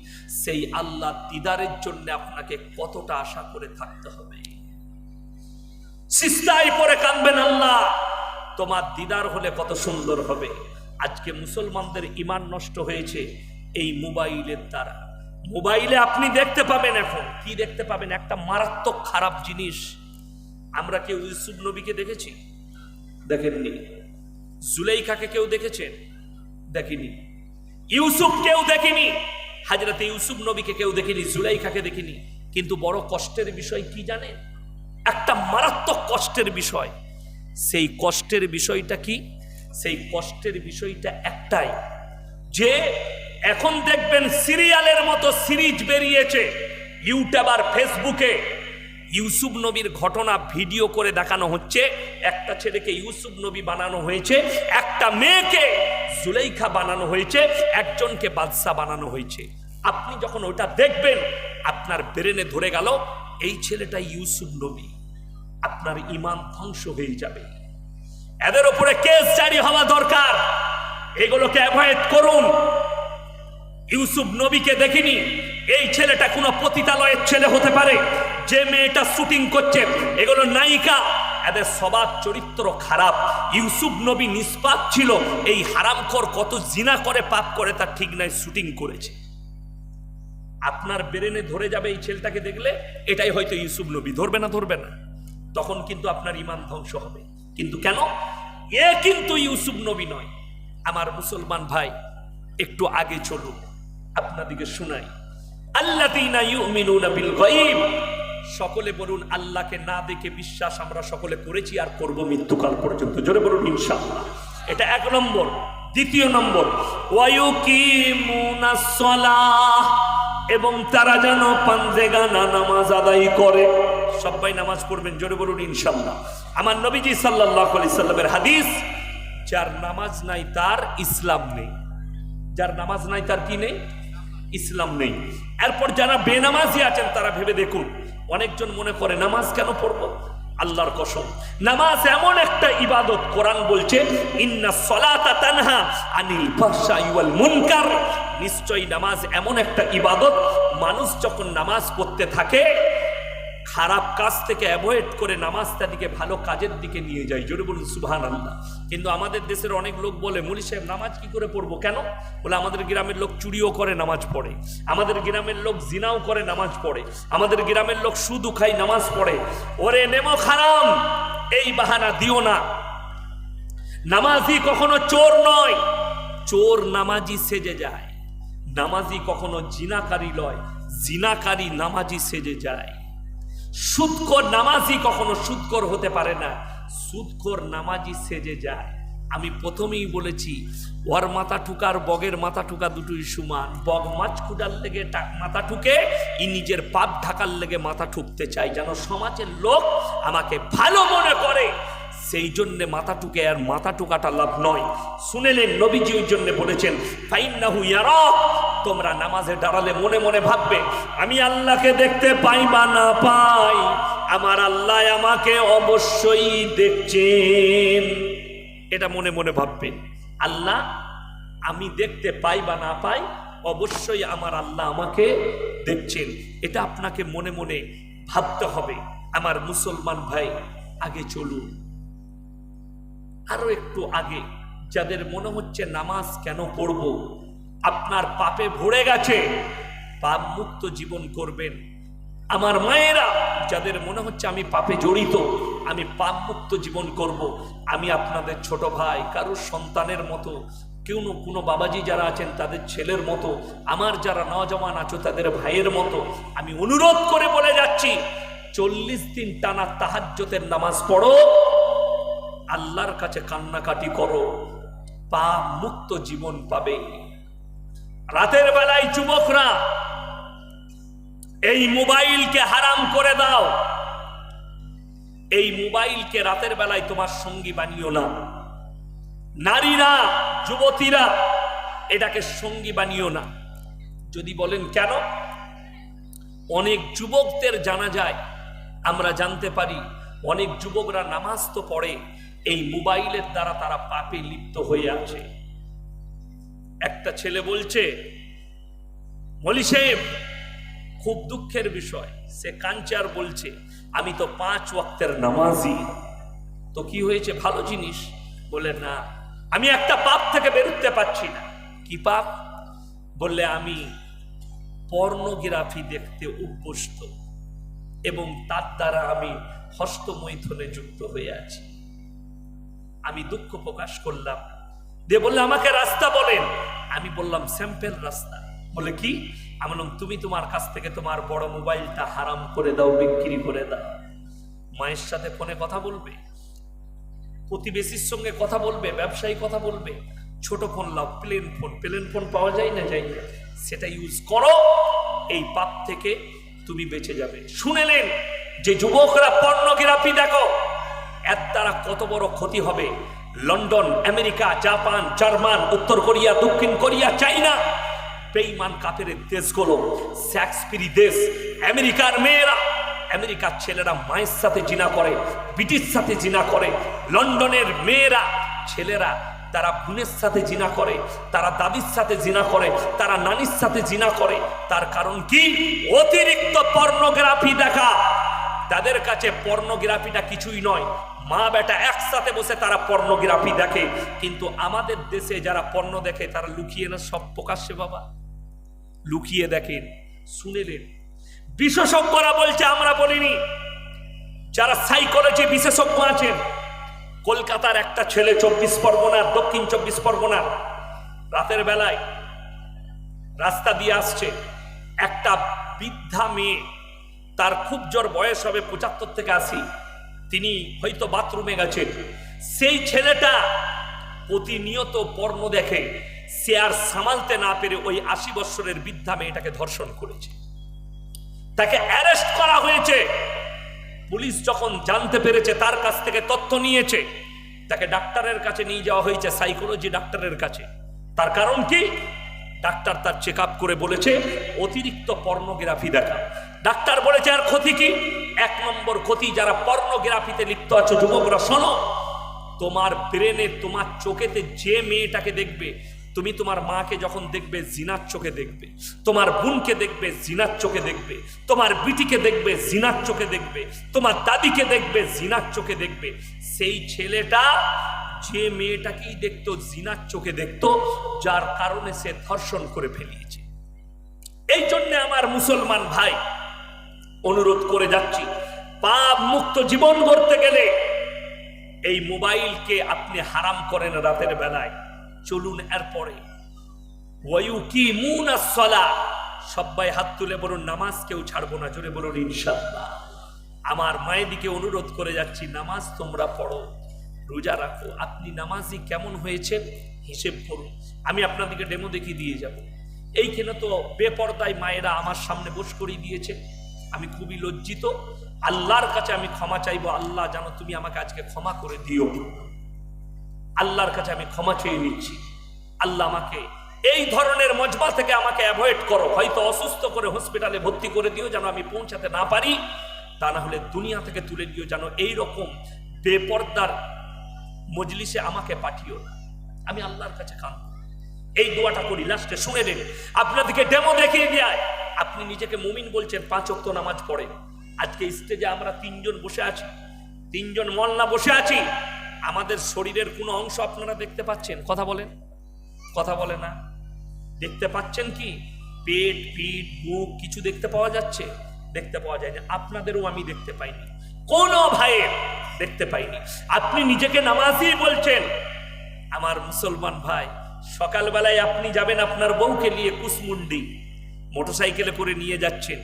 সেই আল্লাহ দিদারের জন্য আপনাকে কতটা আশা করে থাকতে হবে। সিজদায় পড়ে কাঁদবেন, আল্লাহ তোমার দিদার হলে কত সুন্দর হবে। আজকে মুসলমানদের ঈমান নষ্ট হয়েছে এই মোবাইলের দ্বারা। মোবাইলে আপনি দেখতে পাবেন, এখন কি দেখতে পাবেন? একটা মারাত্মক খারাপ জিনিস। আমরা কেউ ইউসুফ নবীকে দেখেছি? দেখেননি। জুলাইখাকে কেউ দেখেছেন? দেখিনি। ইউসুফ কেউ দেখিনি, হযরত ইউসুফ নবীকে কেউ দেখিনি, জুলাইখাকে দেখিনি। কিন্তু বড় কষ্টের বিষয় কি জানেন? একটা মারাত্মক কষ্টের বিষয়। সেই কষ্টের বিষয়টা কি? সেই কষ্টের বিষয়টা একটাই, যে এখন দেখবেন সিরিয়ালের মতো সিরিজ বেরিয়েছে ইউটিউব আর ফেসবুকে। ইউসুফ নবীর ঘটনা ভিডিও করে দেখানো হচ্ছে। একটা ছেলেকে ইউসুফ নবী বানানো হয়েছে, একটা মেয়েকে জুলাইখা বানানো হয়েছে, একজনকে বাদশা বানানো হয়েছে। আপনি যখন ওটা দেখবেন, আপনার ব্রেনে ধরে গেল এই ছেলেটা ইউসুফ নবী, আপনার ঈমান ধ্বংস হয়ে যাবে। এদের উপরে কেস জারি হওয়া দরকার। এগুলোকে অ্যাভয়েড করুন। ইউসুফ নবীকে দেখিনি, এই ছেলেটা কোনো পতিতালয়ের ছেলে হতে পারে। যে মেয়েটা শুটিং করছে, এগুলো নায়িকা, এদের স্বভাব চরিত্র খারাপ। ইউসুফ নবী নিষ্পাপ ছিল, এই হারামখোর কত জিনা করে পাপ করে তার ঠিক নাই, শুটিং করেছে। আপনার ব্রেনে ধরে যাবে এই ছেলেটাকে দেখলে এটাই হয়তো ইউসুফ নবী। ধরবে না? ধরবে না। তখন কিন্তু আপনার ঈমান ধ্বংস হবে। কিন্তু কেন? এ কিন্তু ইউসুফ নবী নয়। আমার মুসলমান ভাই, একটু আগে চলুন, আপনাদিকে শোনাই। আল্লাযীনা ইউমিনুনা বিল গায়ব, সকলে বলুন আল্লাহকে না দেখে বিশ্বাস আমরা সকলে করেছি আর করব মৃত্যুকাল পর্যন্ত। জোরে বলুন ইনশাআল্লাহ। এটা এক নম্বর। দ্বিতীয় নম্বর, ওয়ায়ুকিমুনাস সালাহ, এবং তারা যেন পাঞ্জেগানা নামাজ আদায় করে। সবাই নামাজ পড়বেন, জোরে বলুন ইনশাআল্লাহ। আমার নবীজি সাল্লাল্লাহু আলাইহি সাল্লামের হাদিস, যার নামাজ নাই তার ইসলাম নেই। যার নামাজ নাই তার কি নেই? ইসলাম নেই। এরপর যারা বেনামাজি আছেন তারা ভেবে দেখুন, অনেকজন মনে করে নামাজ কেন পড়বো? আল্লাহর কসম, নামাজ এমন একটা ইবাদত, কোরআন বলছে ইন্নাস সালাতা তানহা আনিল ফাহশাই ওয়াল মুনকার, নিশ্চয়ই নামাজ এমন একটা ইবাদত, মানুষ যখন নামাজ পড়তে থাকে খারাপ কাজ থেকে অ্যাভয়েড করে নামাজটা দিকে ভালো কাজের দিকে নিয়ে যায়। জোরে বলুন সুবহানাল্লাহ। কিন্তু আমাদের দেশের অনেক লোক বলে, মৌলী সাহেব নামাজ কি করে পড়বো? কেন? বলে আমাদের গ্রামের লোক চুরিও করে নামাজ পড়ে, আমাদের গ্রামের লোক জিনাও করে নামাজ পড়ে, আমাদের গ্রামের লোক সুদও খায় নামাজ পড়ে। ওরে নেমো খারাম, এই বাহানা দিও না। নামাজি কখনো চোর নয়, চোর নামাজি সেজে যায়। নামাজি কখনো জিনাকারী নয়, জিনাকারী নামাজি সেজে যায়। সুদখোর নামাজি কখনো সুদখোর হতে পারে না, সুদখোর নামাজি সেজে যায়। আমি প্রথমেই বলেছি, ওর মাথা ঠুকার বগের মাথা ঠুকা দুটোই সমান। বগ মাছ খুঁটার লেগে মাথা ঠুকে, ই নিজের পাপ ঢাকার লেগে মাথা ঠুকতে চাই, যেন সমাজের লোক আমাকে ভালো মনে করে। সেই জন্য মাথা টুকে, আর মাথা টুকাটা লাভ নয়। শুনেলেন নবীজি ওই জন্য বলেছেন ফাইন্নাহু ইয়ারাক, তোমরা নামাজে দাঁড়ালে মনে মনে ভাববে আমি আল্লাহকে দেখতে পাই বা না পাই, আমার আল্লাহ আমাকে অবশ্যই দেখছেন। এটা মনে মনে ভাববেন, আল্লাহ আমি দেখতে পাই বা না পাই, অবশ্যই আমার আল্লাহ আমাকে দেখছেন। এটা আপনাকে মনে মনে ভাবতে হবে। আমার মুসলমান ভাই, আগে চলুন, আরো একটু আগে। যাদের মনে হচ্ছে নামাজ কেন পড়ব, আপনার পাপে ভরে গেছে, পাপ মুক্ত জীবন করবেন। আমার মায়েরা, যাদের মনে হচ্ছে আমি পাপে জড়িত, আমি পাপ মুক্ত জীবন করব, আমি আপনাদের ছোট ভাই, কারোর সন্তানের মতো, কোনো বাবাজি যারা আছেন তাদের ছেলের মতো, আমার যারা নওজওয়ান আছো তাদের ভাইয়ের মতো, আমি অনুরোধ করে বলে যাচ্ছি, 40 দিন টানা তাহাজ্জুদের নামাজ পড়ো, আল্লাহর কাছে কান্নাকাটি করো, পাপ মুক্ত জীবন পাবে। রাতের বেলায় যুবকরা এই মোবাইলকে হারাম করে দাও। এই মোবাইলকে রাতের বেলায় তোমার সঙ্গী বানিও না। নারীরা, যুবতীরা, এটাকে সঙ্গী বানিও না। যদি বলেন কেন, অনেক যুবকদের জানা যায়, আমরা জানতে পারি অনেক যুবকরা নামাজ তো পড়ে, এই মোবাইলের দ্বারা তারা পাপে লিপ্ত হয়ে আছে। একটা ছেলে বলছে, মৌলী সাহেব খুব দুঃখের বিষয়, সে কাঁদছে আর বলছে আমি তো 5 ওয়াক্তের নামাজি। তো কি হয়েছে? ভালো জিনিস। বলে না, আমি একটা পাপ থেকে বেরোতে পারছি না। কি পাপ? বললে আমি পর্নোগ্রাফি দেখতে অভ্যস্ত এবং তার দ্বারা আমি হস্তমৈথুনে যুক্ত হয়ে আছি। আমি দুঃখ প্রকাশ করলাম, দিয়ে বললে আমাকে রাস্তা বলেন। আমি বললাম স্যাম্পেল রাস্তা। বলে কি? আমি বললাম তুমি তোমার কাছ থেকে তোমার বড় মোবাইলটা হারাম করে দাও, বিক্রি করে দাও। মায়ের সাথে ফোনে কথা বলবে, প্রতিবেশীর সঙ্গে কথা বলবে, ব্যবসায়ী কথা বলবে, ছোট ফোন লাও, প্লেন ফোন পাওয়া যায় না, যাই না, সেটা ইউজ করো, এই পাপ থেকে তুমি বেঁচে যাবে। শুনেলেন যে যুবকরা পর্নোগ্রাফি দেখো, এর দ্বারা কত বড় ক্ষতি হবে। লন্ডন, আমেরিকা, জাপান, জার্মান, উত্তর কোরিয়া, দক্ষিণ কোরিয়া, চাইনা, বেঈমান কাফেরের দেশগুলো, সেক্সপিরি দেশ। আমেরিকার মেয়েরা, আমেরিকার ছেলেরা মায়ের সাথে জিনা করে, ব্রিটিশ সাথে জিনা করে। লন্ডনের মেয়েরা, ছেলেরা, তারা বোনের সাথে জিনা করে, তারা দাদির সাথে জিনা করে, তারা নানির সাথে জিনা করে। তার কারণ কি? অতিরিক্ত পর্নোগ্রাফি দেখা। তাদের কাছে পর্নোগ্রাফিটা কিছুই নয়, মা বেটা একসাথে বসে তারা পর্নোগ্রাফি দেখে। কিন্তু আমাদের দেশে যারা পর্ন দেখে তারা লুকিয়ে না, সব প্রকাশ্যে বাবা লুকিয়ে দেখেন। শুনেলেন বিশেষজ্ঞরা বলছে, আমরা বলিনি, যারা সাইকোলজি বিশেষজ্ঞ আছেন, কলকাতার একটা ছেলে 24 পরগনার, দক্ষিণ 24 পরগনার, রাতের বেলায় রাস্তা দিয়ে আসছে। একটা বৃদ্ধা মেয়ে, তার খুব জোর বয়স হবে 75 থেকে 80, তিনি হয়তো বাথরুমে গেছেন। সেই ছেলেটা প্রতিনিয়ত পর্ণ দেখে, সে আর সামালতে না পেরে ওই 80 বছরের বৃদ্ধা মেয়েটাকে ধর্ষণ করেছে। তাকে অ্যারেস্ট করা হয়েছে। পুলিশ যখন জানতে পেরেছে, তার কাছ থেকে তথ্য নিয়েছে, তাকে ডাক্তারের কাছে নিয়ে যাওয়া হয়েছে, সাইকোলজি ডাক্তারের কাছে। তার কারণ কি? ডাক্তার তার চেক আপ করে বলেছে অতিরিক্ত পর্নোগ্রাফি দেখা। ডাক্তার বলেছে আর ক্ষতি কি? 1 নম্বর ক্ষতি, যারা পর্নোগ্রাফিতে লিপ্ত আছে যুবকরা শোনো, তোমার ব্রেনে, তোমার চোখেতে যে মেয়েটাকে দেখবে, তুমি তোমার মাকে যখন দেখবে জিনার চোখে দেখবে, তোমার বোনকে দেখবে জিনার চোখে দেখবে, তোমার বিটিকে দেখবে জিনার চোখে দেখবে, তোমার দাদিকে দেখবে জিনার চোখে দেখবে। সেই ছেলেটা যে মেয়েটাকেই দেখতো জিনার চোখে দেখতো, যার কারণে সে ধর্ষণ করে ফেলিয়েছে। এই জন্য আমার মুসলমান ভাই অনুরোধ করে যাচ্ছি, পাপ মুক্ত জীবন গড়তে গেলে এই মোবাইলকে আপনি হারাম করেন রাতের বেলায়। চলুন এরপরে ওয়ায়ুকিমুনাস সালাহ, সবাই হাত তুলে বলুন নামাজ কেউ ছাড়বো না, জোরে বলুন ইনশাআল্লাহ। আমার মায়েদিকে অনুরোধ করে যাচ্ছি, নামাজ তোমরা পড়ো, রোজা রাখো। আপনি নামাজি কেমন হয়েছেন হিসেব করুন। আমি আপনাদেরকে ডেমো দেখিয়ে দিয়ে যাব। এইখানে তো বেপরদায় মায়েরা আমার সামনে বস করিয়ে দিয়েছে। আমি খুবই লজ্জিত। আল্লাহর কাছে আমি ক্ষমা চাইবো, আল্লাহ জানো তুমি আমাকে আজকে ক্ষমা করে দিও। আল্লাহর কাছে আমি ক্ষমা চেয়ে নিচ্ছি। আল্লাহ আমাকে এই ধরনের মজবা থেকে আমাকে অ্যাভয়েড করো। হয়তো অসুস্থ করে হসপিটালে ভর্তি করে দিও, যেন আমি পৌঁছাতে না পারি। তা না হলে দুনিয়া থেকে তুলে দিও, যেন এইরকম বেপরদার মজলিসে আমাকে পাঠিও না। আমি আল্লাহর কাছে কাঁদব, এই দোয়াটা করি। লাস্টে শুনে নেন, আপনাদেরকে ডেমো দেখিয়ে দেয়। আপনি নিজেকে মুমিন বলছেন, 5 ওয়াক্ত নামাজ পড়েন। আজকে স্টেজে আমরা 3 জন বসে আছি, 3 জন মোল্লা বসে আছি। আমাদের শরীরের কোনো অংশ আপনারা দেখতে পাচ্ছেন? কথা বলেন, কথা বলে না? দেখতে পাচ্ছেন কি? পেট, পিঠ, বুক কিছু দেখতে পাওয়া যাচ্ছে? দেখতে পাওয়া যায়নি। আপনাদেরও আমি দেখতে পাইনি, কোনো ভাইয়ের দেখতে পাইনি। আপনি নিজেকে নামাজি বলছেন। আমার মুসলমান ভাই, সকালবেলায় আপনি যাবেন আপনার বউকে নিয়ে কুসমুন্ডি, মোটরসাইকেলে করে নিয়ে যাচ্ছেন,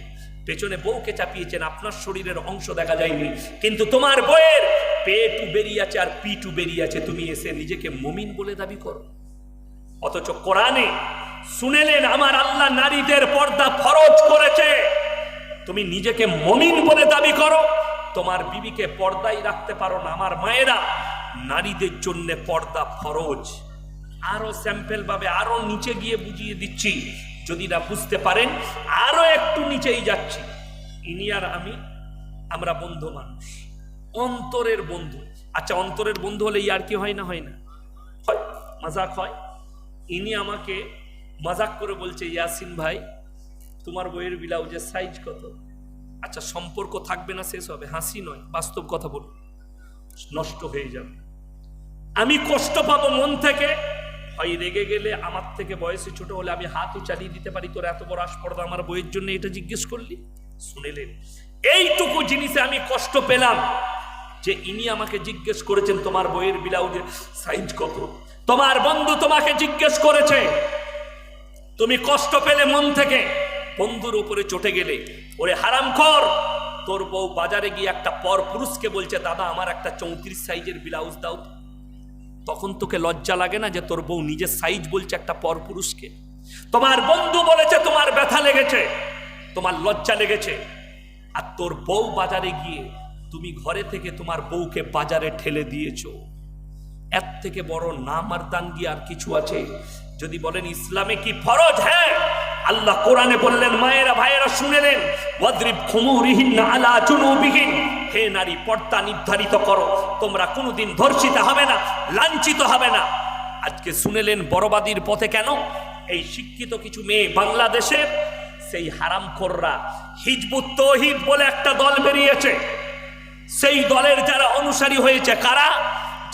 পেছনে বউকে চাপিয়েছেন, আপনার শরীরের অংশ দেখা যায়নি, কিন্তু তোমার বউয়ের পেটু বেরিয়ে আছে আর পিটু বেরিয়ে আছে। তুমি এসে নিজেকে মুমিন বলে দাবি করো। অথচ কোরআনে শুনেলেন আমার আল্লাহ নারীদের পর্দা ফরজ করেছে, তুমি নিজেকে মুমিন বলে দাবি করো, তোমার বিবিকে পর্দায় রাখতে পারো না। আমার মায়েরা, নারীদের জন্য পর্দা ফরজ। আরো স্যাম্পল ভাবে আরো নিচে গিয়ে বুঝিয়ে দিচ্ছি, যদি না বুঝতে পারেন আরো একটু নিচেই যাচ্ছি। ইনি আর আমি, আমরা বন্ধু মানুষ, অন্তরের বন্ধু। আচ্ছা, অন্তরের বন্ধু হলে ইয়ার কি হয় না? হয় না? হয়, মজাক হয়। ইনি আমাকে মজাক করে বলছে, ইয়াসিন ভাই তোমার বইয়ের ব্লাউজের সাইজ কত? আচ্ছা, সম্পর্ক থাকবে না, শেষ হবে। হাসি নয়, বাস্তব কথা বলুন, নষ্ট হয়ে যাবে। আমি কষ্ট পাবো মন থেকে। হয় রেগে গেলে, আমার থেকে বয়সে ছোট হলে আমি হাতও চালিয়ে দিতে পারি, তোর এত বড় আসপর্দা আমার বইয়ের জন্য এটা জিজ্ঞেস করলি? শুনেলেন, এইটুকু জিনিসে আমি কষ্ট পেলাম যে ইনি আমাকে জিজ্ঞেস করেছেন তোমার বইয়ের ব্লাউজের সাইজ কত। তোমার বন্ধু তোমাকে জিজ্ঞেস করেছে, তুমি কষ্ট পেলে মন থেকে, বন্ধুর উপরে চটে গেলে। ওরে হারামখোর, তোর বউ বাজারে গিয়ে একটা পর পুরুষকে বলছে, দাদা আমার একটা 34 সাইজের ব্লাউজ দাও। তখন তোকে লজ্জা লাগে না যে তোর বউ নিজের সাইজ বলছে একটা পর পুরুষকে? তোমার বন্ধু বলেছে তোমার ব্যথা লেগেছে, তোমার লজ্জা লেগেছে, আর তোর বউ বাজারে গিয়ে তুমি ঘরে থেকে তোমার বউকে বাজারে ঠেলে দিয়েছো। এর থেকে বড় নামারদানগি আর কিছু আছে? যদি বলেন ইসলামে কি ফরজ? হ্যাঁ, আল্লাহ কোরআনে বললেন, মায়েরা ভাইয়েরা শুনেলেন, ওয়াদরিব খুমুরিহিন্না আলা জুনুবিহিন, হে নারী পর্দা নির্ধারিত করো, তোমরা কোনোদিন ধর্ষিত হবে না, লাঞ্ছিত হবে না। আজকে শুনেলেন বরবাদির পথে কেন? এই শিক্ষিত কিছু মেয়ে বাংলাদেশে, সেই হারামখোররা, হিজবুত তৌহিদ বলে একটা দল বেরিয়েছে, সেই দলের যারা অনুসারী হয়েছে কারা?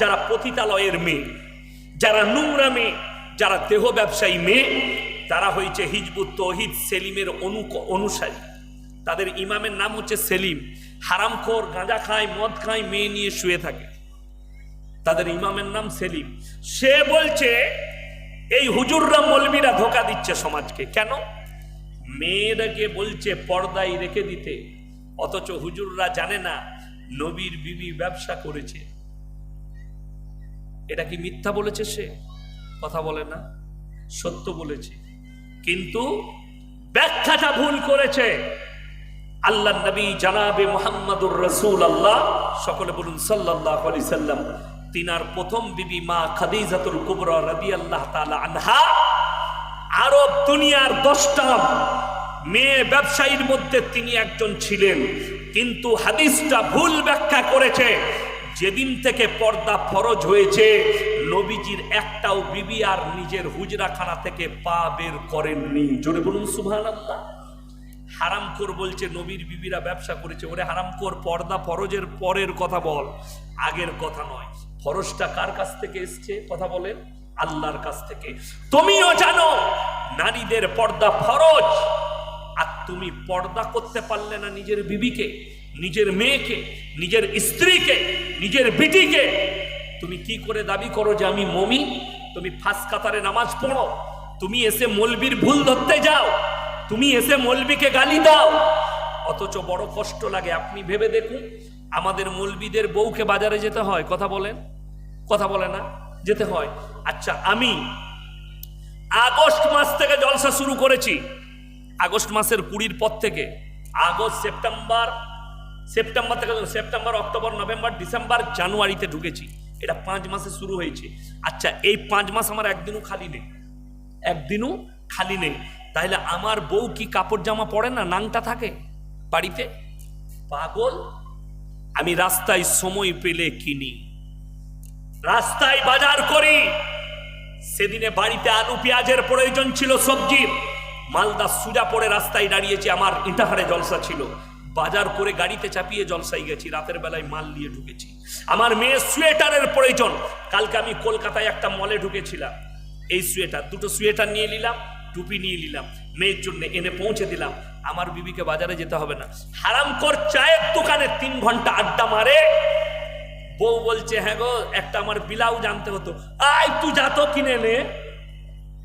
যারা পতিতালয়ের মেয়ে, যারা নোংরা মেয়ে, যারা দেহ ব্যবসায়ী মেয়ে, তারা হয়েছে হিজবুত তৌহিদ সেলিমের অনুসারী। তাদের ইমামের নাম হচ্ছে সেলিম। হারামখোর, গাঁজা খায়, মদ খায়, মেয়ে নিয়ে শুয়ে থাকে। তাদের ইমামের নাম সেলিম। সে বলছে এই হুজুররা মৌলবীরা ধোঁকা দিচ্ছে সমাজকে। কেন? মেয়েরাকে বলছে পর্দায় রেখে দিতে, অথচ হুজুররা জানে না নবীর বিবি ব্যবসা করেছে। এটা কি মিথ্যা বলেছে? সে কথা বলে না, সত্য বলেছে, কিন্তু ব্যাখ্যাটা ভুল করেছে। আল্লাহ নবী জানাবে মুহাম্মাদুর রাসূলুল্লাহ, সকলে বলুন সাল্লাল্লাহু আলাইহি সাল্লাম, তিনার প্রথম বিবি মা খাদিজাতুল কুবরা রাদিয়াল্লাহু তাআলা আনহা আরব দুনিয়ার 10টা মেয়ে ব্যবসায়ীর মধ্যে তিনি একজন ছিলেন। কিন্তু হাদিসটা ভুল ব্যাখ্যা করেছে। যেদিন থেকে পর্দা ফরজ হয়েছে, নবীজির একটাও বিবি আর নিজের হুজরাখানা থেকে পা বের করেননি। জোরে বলুন সুবহানাল্লাহ। হারামখোর বলছে নবীর বিবিরা ব্যবসা করেছে। ওরে হারামখোর, পর্দা ফরজের পরের কথা বল, আগের কথা নয়। ফরজটা কার কাছ থেকে এসছে? কথা বলেন, আল্লাহর কাছ থেকে। তুমিও জানো নারীদের পর্দা ফরজ, আর তুমি পর্দা করতে পারলে না নিজের বিবিকে, নিজের মেয়েকে, নিজের স্ত্রীকে, নিজের বিটিকে। তুমি কি করে দাবি করো যে আমি মুমিন? তুমি ফাঁস কাতারে নামাজ পড়ো, তুমি এসে মৌলবীর ভুল ধরতে যাও, তুমি এসে মৌলবীকে গালি দাও, অথচ বড় কষ্ট লাগে। আপনি ভেবে দেখুন, আমাদের মৌলবীদের বউকে বাজারে যেতে হয়, কথা বলেন, কথা বলে না, যেতে হয়। আচ্ছা, আমি আগস্ট মাস থেকে জলসা শুরু করেছি, আগস্ট মাসের 20 পর থেকে, আগস্ট সেপ্টেম্বর থেকে, সেপ্টেম্বর, অক্টোবর, নভেম্বর, ডিসেম্বর, জানুয়ারিতে ঢুকেছি। এটা 5 মাসে শুরু হয়েছে। আচ্ছা, এই 5 মাস আমার একদিনও খালি নেই, একদিনও খালি নেই। তাহলে আমার বউ কি কাপড় জামা পরে না, নাংটা থাকে বাড়িতে? পাগল। আমি রাস্তায় সময় পেলে কিনি, রাস্তায় বাজার করি। সেদিনে বাড়িতে আলু পেঁয়াজের প্রয়োজন ছিল, সবজির। মালদা সুজা পড়ে রাস্তায় দাঁড়িয়েছি, আমার ইটাহারে জলসা ছিল। বাজার করে গাড়িতে চাপিয়ে জলসাই গেছি, রাতের বেলায় মাল নিয়ে ঢুকেছি। আমার মেয়ের সোয়েটারের প্রয়োজন, কালকে আমি কলকাতায় একটা মলে ঢুকেছিলাম, এই সোয়েটার, 2টো সোয়েটার নিয়ে নিলাম, টুপি নিয়ে নিলাম, মেয়ের জন্য এনে পৌঁছে দিলাম। আমার বিবিকে বাজারে যেতে হবে না। হারামখোর চায়ের দোকানে 3 ঘন্টা আড্ডা মারে, বউ বলছে হ্যাঁ গো একটা আমার ব্লাউজ আনতে হতো, আয় তুই যা তো কিনে নে।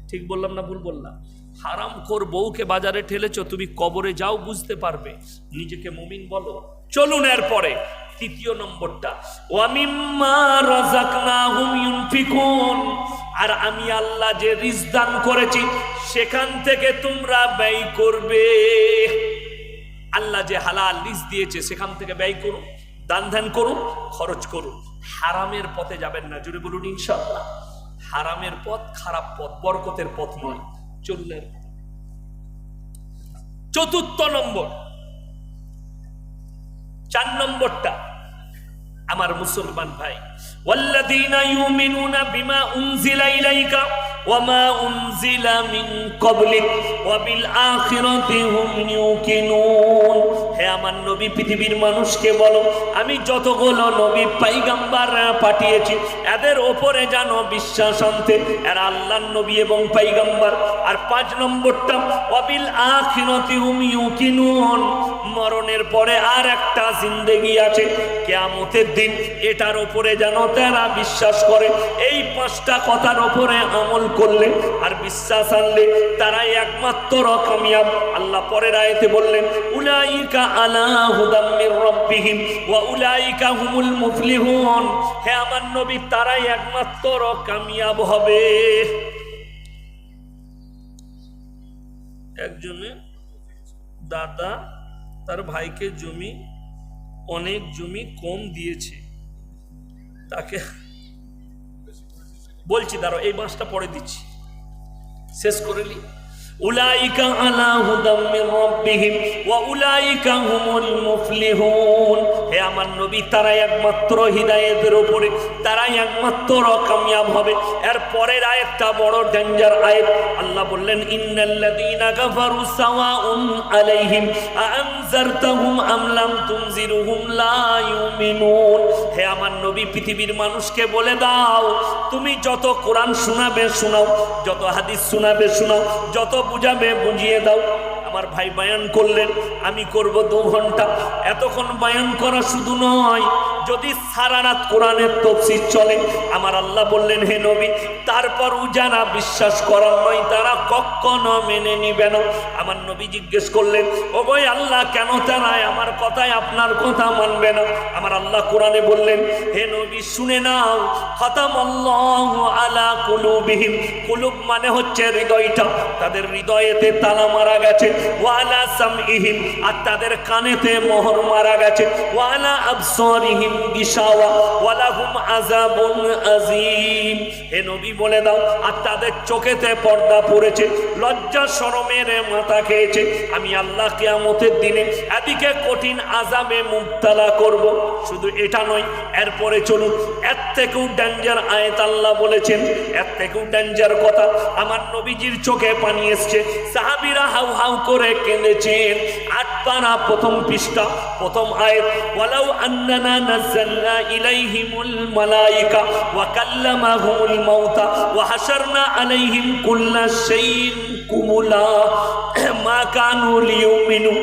ঠিক বললাম না ভুল বললাম? হারামখোর বউকে বাজারে ঠেলেছো, তুমি কবরে যাও বুঝতে পারবে। নিজেকে মুমিন বলো। চলুন এরপরে 3য় নম্বরটা, ওয়ামিম্মা রাযাকনাহুম ইউনফিকুন, আর আমি আল্লাহ যে রিজক দান করেছি সেখান থেকে তোমরা ব্যয় করবে। আল্লাহ যে হালাল রিজক দিয়েছে সেখান থেকে ব্যয় করুন, দান ধ্যান করুন, খরচ করুন। হারামের পথে যাবেন না। জোরে বলুন ইনশাআল্লাহ। হারামের পথ খারাপ পথ, বরকতের পথ নয়। চললেন 4র্থ নম্বর, 4 নম্বরটা আমার মুসলমান ভাই, ওয়াল্লাযীনা ইউমিনুনা বিমা উনজিলা ইলাইকা ওয়া মা উনজিলা মিন ক্বাবলিক ওয়া বিল আখিরাতি হুম ইউকিনুন। হে আমার নবী, পৃথিবীর মানুষকে বলো আমি যতগুলো নবী পয়গম্বর পাঠিয়েছি এদের ওপরে জানো বিশ্বাস আনতে, এরা আল্লাহর নবী এবং পয়গম্বর। আর 5 নম্বরটা, ওয়া বিল আখিরাতি হুম ইউকিনুন, মরণের পরে আর একটা জিন্দেগি আছে, কিয়ামতের দিন, এটার উপরে যেন তারা বিশ্বাস করে। এই 5টা কথার উপরে আমল করলে আর বিশ্বাস আনলে তারাই একমাত্র কামিয়াব। আল্লাহ পরের আয়াতে বললেন, উলাইকা আলা হুদাম মির রাব্বিহিম ওয়া উলাইকা হুমুল মুফলিহুন। হে আমার নবী, তারাই একমাত্র কামিয়াব হবে। একজনের দাদা তার ভাইকে জমি, অনেক জমি কম দিয়েছে, তাকে বলছি দাঁড়াও এই মাসটা পরে দিচ্ছি, শেষ করে নি। উলাইকা আলা হুদাম মির রাব্বিহিম ওয়া উলাইকা হুমুল মুফলিহুন। হে আমার নবী, তারাই একমাত্র হিদায়াতের উপরে, তারাই একমাত্র কামিয়াব হবে। এর পরের আয়াতটা বড় ডেঞ্জার আয়াত। আল্লাহ বললেন, ইন্নাল্লাযীনা কাফারু সাওয়াউন আলাইহিম আনজারতাহুম আম লাম তুনজিরুহুম লা ইউমিনুন। হে আমার নবী, পৃথিবীর মানুষকে বলে দাও, তুমি যত কোরআন শোনাবে শোনাও, যত হাদিস শোনাবে শোনাও, যত বুঝাবে বুঝিয়ে দাও। আমার ভাই বয়ান করলেন, আমি করব 2 ঘন্টা। এতক্ষণ বয়ান করা শুধু নয়, যদি সারা রাত কোরআনের তাফসীর চলে, আমার আল্লাহ বললেন হে নবী তারপরও যারা বিশ্বাস করার নয় তারা কখনো মেনে নিবে না। আমার নবী জিজ্ঞেস করলেন ওগো আল্লাহ কেন তারা আমার কথায় আপনার কথা মানবে না? আমার আল্লাহ কোরআনে বললেন হে নবী শুনে নাও, খাতামাল্লাহু আলা কুলুবিহিম, কুলুব মানে হচ্ছে হৃদয়টা, তাদের হৃদয়েতে তালা মারা গেছে, ওয়া আলা সামইহিম, আর তাদের কানেতে মোহর মারা গেছে, ওয়া আলা আবসারিহিম গিশাওয়া ওয়া লাহুম আযাবুন আযীম। হে নবী বলে দাও আর তাদের চোখেতে পর্দা পড়েছে, লজ্জা শরমের মাথা খেয়েছে। আমি আল্লাহ কিয়ামতের দিনে এদিকে কঠিন আযাবে মুবতালা করব। শুধু এটা নয়, এরপরে চলুন, এর থেকেও ডেঞ্জার আয়াত আল্লাহ বলেছেন, এর থেকেও ডেঞ্জার কথা। আমার নবীজির চোখে পানি এসছে, সাহাবীরা হাউ হাউ করে কেঁদেছেন। ৮ পারা প্রথম পৃষ্ঠা প্রথম আয়াত, ওয়ালাউ আন্নানা নাযালনা ইলাইহিমুল মালায়েকা ওয়া কাল্লামাহুমুল মাউতা ওয়া হাশারনা আলাইহিম কুল্লা শাইইন কুমুলা মা কানু লিয়ুমিনু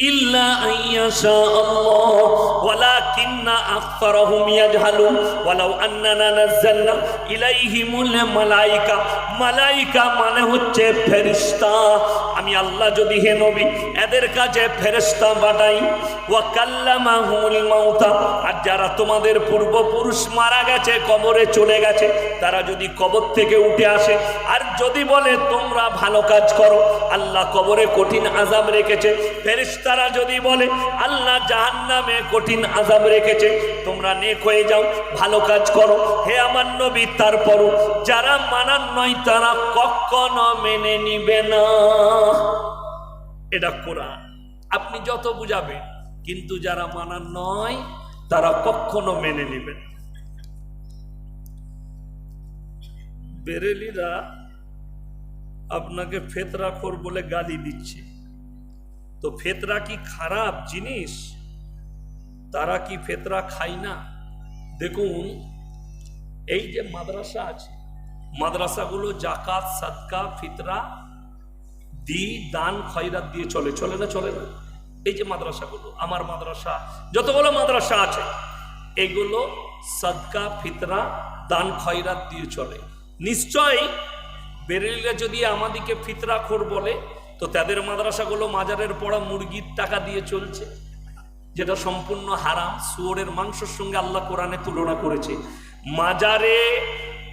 ইল্লা আইয়াশা আল্লাহ ওয়ালাকিন্না আকসারহুম ইয়াজহালুন ওয়ালাউ আন্নানা নাযালনা ইলাইহিমুল মালায়েকা, মালায়েকা মানে হচ্ছে ফেরেশতা। আমি আল্লাহ যদি হে নবী এদের কাছে ফেরেশতা পাঠাই, ওয়া কাল্লামাহুমুল মাউতা, আর যারা তোমাদের পূর্বপুরুষ মারা গেছে কবরে চলে গেছে তারা যদি কবর থেকে উঠে আসে আর যদি বলে তোমরা ভালো কাজ করো, আল্লাহ কবরে কঠিন আযাব রেখেছে, ফেরেশতারা যদি বলে আল্লাহ জাহান্নামে কঠিন আযাব রেখেছে, তোমরা নেক হয়ে যাও ভালো কাজ করো। হে আমার নবী তারপরও যারা মানার নয় তারা কখনো মেনে নিবে না। এটা কোরআন, আপনি যত বুঝাবেন কিন্তু যারা মানার নয় তারা কখনো মেনে নেবেন। বেরেলিরা আপনাকে ফেতরাখোর বলে গালি দিচ্ছে, তো ফেতরা কি খারাপ জিনিস? তারা কি ফেতরা খায় না? দেখুন এই যে মাদ্রাসা আছে, মাদ্রাসাগুলো জাকাত সাদকা ফিতরা দান খয়রাত দিয়ে চলে, চলে না? চলে না? এই যে মাদ্রাসাগুলো, আমার মাদ্রাসা, যতগুলো মাদ্রাসা আছে এগুলো সাদকা ফিতরা দান খয়রাত দিয়ে চলে। নিশ্চয়ই বেরেলিরা যদি আমাদিকে ফিতরাখোর বলে তো তাদের মাদ্রাসাগুলো মাজারের পড়া মুরগির টাকা দিয়ে চলছে, যেটা সম্পূর্ণ হারাম, শুয়োরের মাংসের সঙ্গে আল্লাহ কোরআনে তুলনা করেছে। মাজারে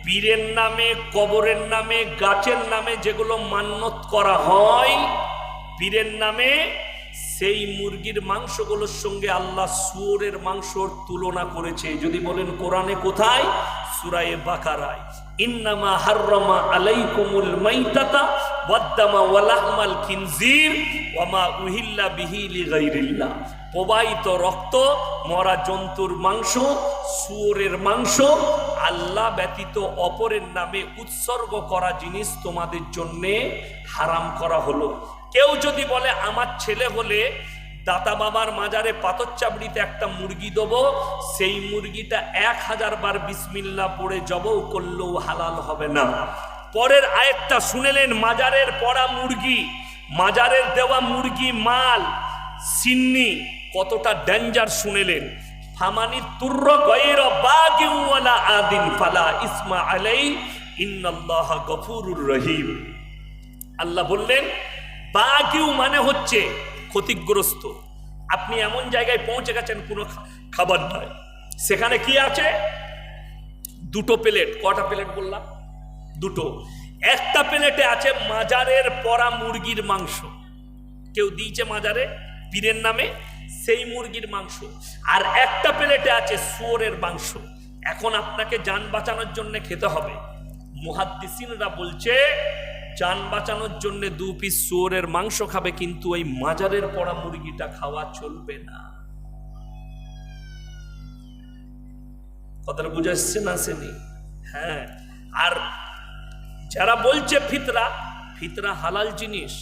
পীরের নামে, কবরের নামে, গাছের নামে যেগুলো মান্যত করা হয় পীরের নামে, সেই মুরগির মাংসগুলোর সঙ্গে আল্লাহ শুয়োরের মাংসর তুলনা করেছে। যদি বলেন কোরআনে কোথায়? সূরা বাকারায়, ইন্নামা হাররামা আলাইকুমুল মাইতাতা ওয়াদ-দামা ওয়া লাহমাল খিনজির ওয়া মা উহিল্লা বিহি লিগাইরিল্লাহ। প্রবাহিত রক্ত, মরা জন্তুর মাংস, শুয়োরের মাংস, আল্লাহ ব্যতীত অপরের নামে উৎসর্গ করা জিনিস তোমাদের জন্যে হারাম করা হলো। কেউ যদি বলে আমার ছেলে হলে দাতা বাবার মাজারে পাথর চাবড়িতে একটা মুরগি দেবো, সেই মুরগিটা 1000 বার বিসমিল্লাহ পড়ে জবাও করলেও হালাল হবে না। পরের আয়াতটা শুনেলেন, মাজারের পড়া মুরগি, মাজারের দেওয়া মুরগি মাল সিন্নি কতটা ডেঞ্জার শুনেলেন। ফামানি তুর্র গায়রা বাগিন ওয়ালা আদিন ফালা ইসমা আলাই ইন্নাল্লাহা গফুরুর রহিম। আল্লাহ বললেন বাগিউ মানে হচ্ছে ক্ষতিগ্রস্ত। আপনি এমন জায়গায় পৌঁছে গেছেন কোনো খাবার নয়, সেখানে কি আছে? 2টো প্লেট। কটা প্লেট বললাম? 2টো। একটা প্লেটে আছে মাজারের পড়া মুরগির মাংস, কেউ দিয়েছে মাজারে পীরের নামে, সেই মুরগির মাংস, আর একটা প্লেটে আছে শুয়োরের মাংস। এখন আপনাকে জান বাঁচানোর জন্য খেতে হবে। মুহাদ্দিসিনরা বলছে জান বাঁচানোর জন্য 2 পিস শুয়োরের মাংস খাবে, কিন্তু ওই মাজারের পড়া মুরগিটা খাওয়া চলবে না। কথাটা বুঝে আসছে না? আসেনি? হ্যাঁ। আর যারা বলছে ফিতরা, ফিতরা হালাল জিনিস,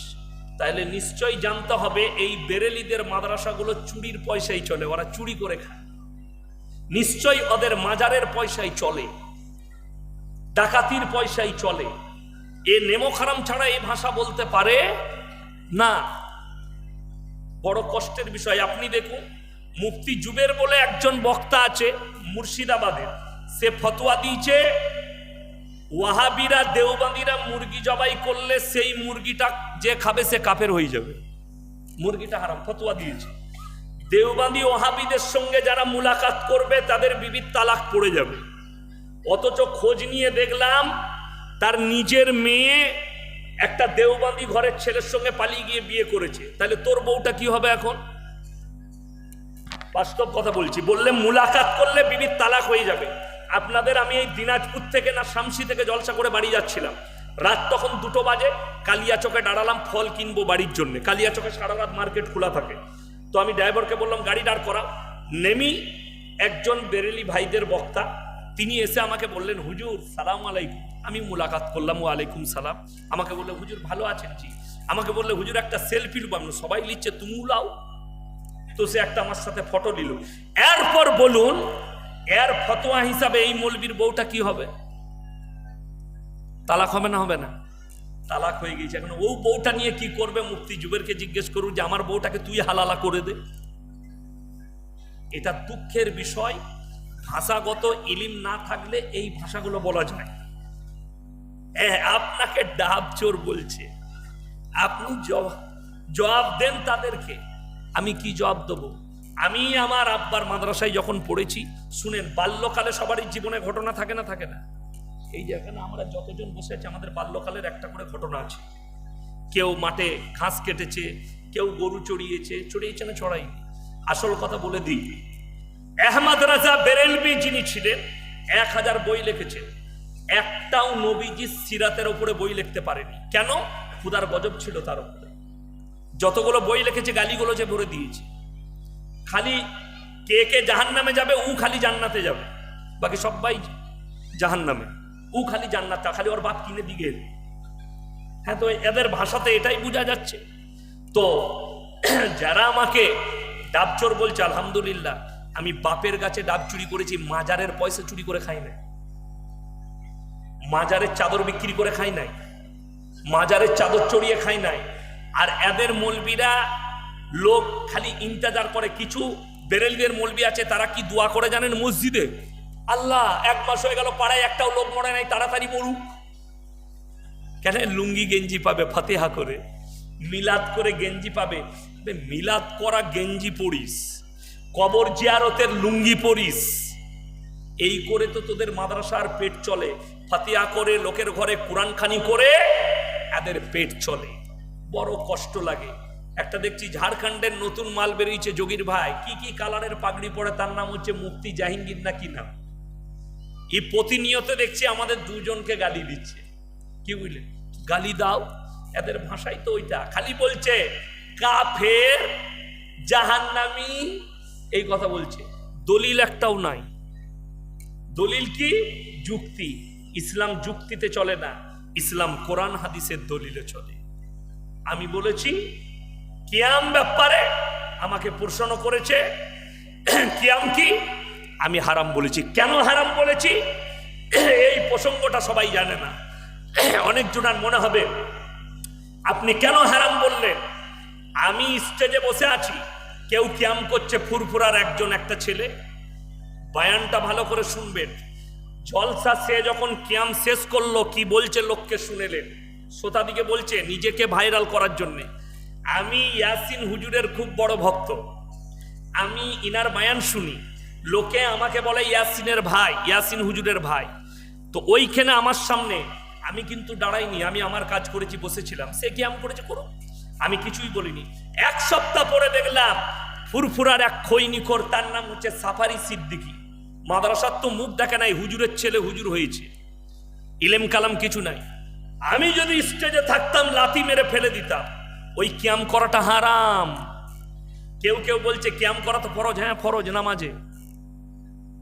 তাহলে নিশ্চয়ই জানতে হবে এই বেরেলিদের মাদ্রাসাগুলো চুরির পয়সায় চলে, ওরা চুরি করে খায়। নিশ্চয়ই ওদের মাজারের পয়সায় চলে, ডাকাতির পয়সায় চলে। এ নেমো খারাম ছাড়া এই ভাষা বলতে পারে না। বড় কষ্টের বিষয়। আপনি দেখুন মুফতি জুবের বলে একজন বক্তা আছে মুর্শিদাবাদের, সে ফতোয়া দিয়েছে ওয়াহাবিরা দেওবন্দিরা মুরগি জবাই করলে সেই মুরগিটা যে খাবে সে কাফের হয়ে যাবে, মুরগিটা হারাম, ফতোয়া দিয়েছে। দেওবন্দি ওয়াহাবিদের সঙ্গে যারা মুলাকাত করবে তাদের বিবির তালাক পড়ে যাবে। অথচ খোঁজ নিয়ে দেখলাম তার নিজের মেয়ে একটা দেওবন্দি ঘরের ছেলের সঙ্গে পালিয়ে গিয়ে বিয়ে করেছে। তাহলে তোর বউটা কি হবে এখন? বাস্তব কথা বলছি, বললে মুলাকাত করলে বিবির তালাক হয়ে যাবে। আপনাদের আমি এই দিনাজপুর থেকে না শামসি থেকে জলসা করে বাড়ি যাচ্ছিলাম, রাত তখন 2টো বাজে, কালিয়াচকে দাঁড়ালাম ফল কিনবো বাড়ির জন্য। কালিয়াচকে সারা রাত মার্কেট খোলা থাকে। তো আমি ড্রাইভারকে বললাম গাড়ি দাঁড় করাও। নেমি একজন বেরেলি ভাইদের বক্তা, তিনি এসে আমাকে বললেন হুজুর সালাম আলাইকুম। আমি মুলাকাত করলাম, ও আলাইকুম সালাম। আমাকে বললে হুজুর ভালো আছেন? জি। আমাকে বললে হুজুর একটা সেলফি লুব। সবাই লিখছে তুমিও লাও। তো সে একটা আমার সাথে ফটো নিল। এরপর বলুন এর ফতোয়া হিসাবে এই মৌলবীর বউটা কি হবে? তালাক হবে না হবে না? তালাক হয়ে গেছে। এখন ও বউটা নিয়ে কি করবে? মুফতি জুবেরকে জিজ্ঞেস করুন যে আমার বউটাকে তুই হালালা করে দে। এটা দুঃখের বিষয়, ভাষাগত ইলিম না থাকলে এই ভাষাগুলো বলা যায়। আপনাকে ডাব চোর বলছে, আপনি জবাব দেন তাদেরকে। আমি কি জবাব দেবো? আমি আমার আব্বার মাদ্রাসায় যখন পড়েছি, শুনেন বাল্যকালে সবারই জীবনে ঘটনা থাকে না থাকে না? এই যে এখানে আমরা যতজন বসে আছি আমাদের বাল্যকালের একটা করে ঘটনা আছে। কেউ মাঠে ঘাস কেটেছে, কেউ গরু চড়িয়েছে না চড়াইনি। আসল কথা বলে দিই, আহমদ রাজা বেরেলভি যিনি ছিলেন 1000 বই লিখেছেন, একটাও নবীজি সিরাতের উপরে বই লিখতে পারেনি। কেন? খুদার গজব ছিল তার উপরে। যতগুলো বই লিখেছে গালিগুলো যে ভরে দিয়েছে। খালি কে কে জাহান্নামে যাবে, ও খালি জান্নাতে যাবে, বাকি সবাই জাহান্নামে, ও খালি জান্নাত, খালি ওর বাপ কিনে দিকে। হ্যাঁ, তো এদের ভাষাতে এটাই বোঝা যাচ্ছে। তো যারা আমাকে ডাবচোর বলছে, আলহামদুলিল্লাহ, আমি বাপের গাছে ডাব চুরি করেছি, মাজারের পয়সা চুরি করে খাই নাই, মাজারের চাদর বিক্রি করে খাই নাই, মাজারের চাদর চড়িয়ে খাই নাই। আর এদের মৌলবীরা লোক খালি ইন্তজার করে। কিছু বেরেলদের মৌলবী আছে, তারা কি দোয়া করে জানেন মসজিদে? আল্লাহ 1 মাস হয়ে গেল পাড়ায় একটাও লোক মরে নাই, তাড়াতাড়ি মরুক। কেন? লুঙ্গি গেঞ্জি পাবে ফাতিহা করে, মিলাদ করে গেঞ্জি পাবে। মিলাদ করা গেঞ্জি পরিস, কবর জিয়ারতের লুঙ্গি পরিস, এই করে তো তোদের মাদ্রাসার পেট চলে। ফাতিহা করে লোকের ঘরে কোরআন খানি করে এদের পেট চলে। বড় কষ্ট লাগে। একটা দেখছি ঝাড়খণ্ডের নতুন মাল বেরিয়েছে, যোগীর ভাই কি কি কালারের পাগড়ি পরে, তার নাম হচ্ছে মুফতি জাহাঙ্গীর না কি নাম। এই প্রতিনিয়ত দেখছি আমাদের দুজনকে গালি দিচ্ছে। কি বুঝলেন? গালি দাও, এদের ভাষাই তো ওইটা। খালি বলছে কাফের, জাহান্নামী, এই কথা বলছে। দলিল একটাও নাই। দলিল কি? যুক্তি। ইসলাম যুক্তিতে চলে না, ইসলাম কোরআন হাদিসের দলিলে চলে। আমি বলেছি কিয়াম ব্যাপারে আমাকে প্রশ্ন করেছে, কিয়াম কি? আমি হারাম বলেছি। কেন হারাম বলেছি এই প্রসঙ্গটা সবাই জানে না। অনেকজনের মনে হবে আপনি কেন হারাম বললেন। আমি স্টেজে বসে আছি, কেউ কিয়াম করছে, ফুরফুরার একটা ছেলে। বয়ানটা ভালো করে শুনবেন। জলসা সে যখন কিয়াম শেষ করলো, কি বলছে লোককে শুনেলেন। শ্রোতাদিকে বলছে নিজেকে ভাইরাল করার জন্যে, আমি ইয়াসিন হুজুরের খুব বড় ভক্ত, আমি ইনার বয়ান শুনি, লোকে আমাকে বলে ইয়াসিনের ভাই, ইয়াসিন হুজুরের ভাই। তো ওইখানে আমার সামনে আমি কিন্তু দাঁড়াইনি, আমি আমার কাজ করেছি, বসেছিলাম। সে কিয়াম করেছে, করো, আমি কিছুই বলিনি। 1 সপ্তাহ পরে দেখলাম ফুরফুরার এক খৈনিখোর, তার নাম হচ্ছে সাফারি সিদ্দিকী। মাদ্রাসার তো মুখ দেখে নাই, হুজুরের ছেলে হুজুর হয়েছে, ইলেম কালাম কিছু নাই। আমি যদি স্টেজে থাকতাম লাথি মেরে ফেলে দিতাম। ওই কিয়াম করাটা হারাম। কেউ কেউ বলছে কিয়াম করা তো ফরজ। হ্যাঁ ফরজ, নামাজে।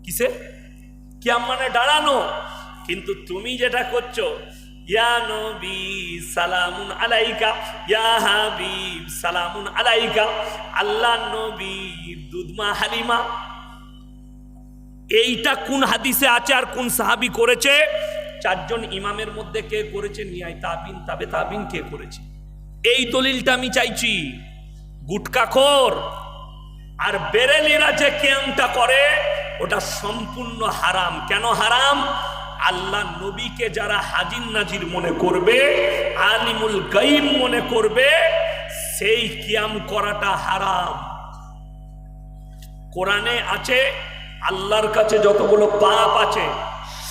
কিসে? কিয়াম মানে দাঁড়ানো। কিন্তু তুমি যেটা করছো, ইয়া নবী সালামুন আলাইকা, ইয়া হাবিব সালামুন আলাইকা, আল্লাহ নবী দুধমা হালিমা, এইটা কোন হাদিসে আছে আর কোন সাহাবী করেছে? 4 জন ইমামের মধ্যে কে করেছে? নিয়াই তাবিন, তাবে তাবিন কে করেছে? এই দলিলটা আমি চাইছি। গুটকাখোর আর বেরেলিরা যে কিয়ামটা করে ওটা সম্পূর্ণ হারাম। কেন হারাম? আল্লাহ নবীকে যারা হাজির নাজির মনে করবে, আলিমুল গায়ব মনে করবে, সেই কিয়াম করাটা হারাম। কোরআনে আছে আল্লাহর কাছে যতগুলো পাপ আছে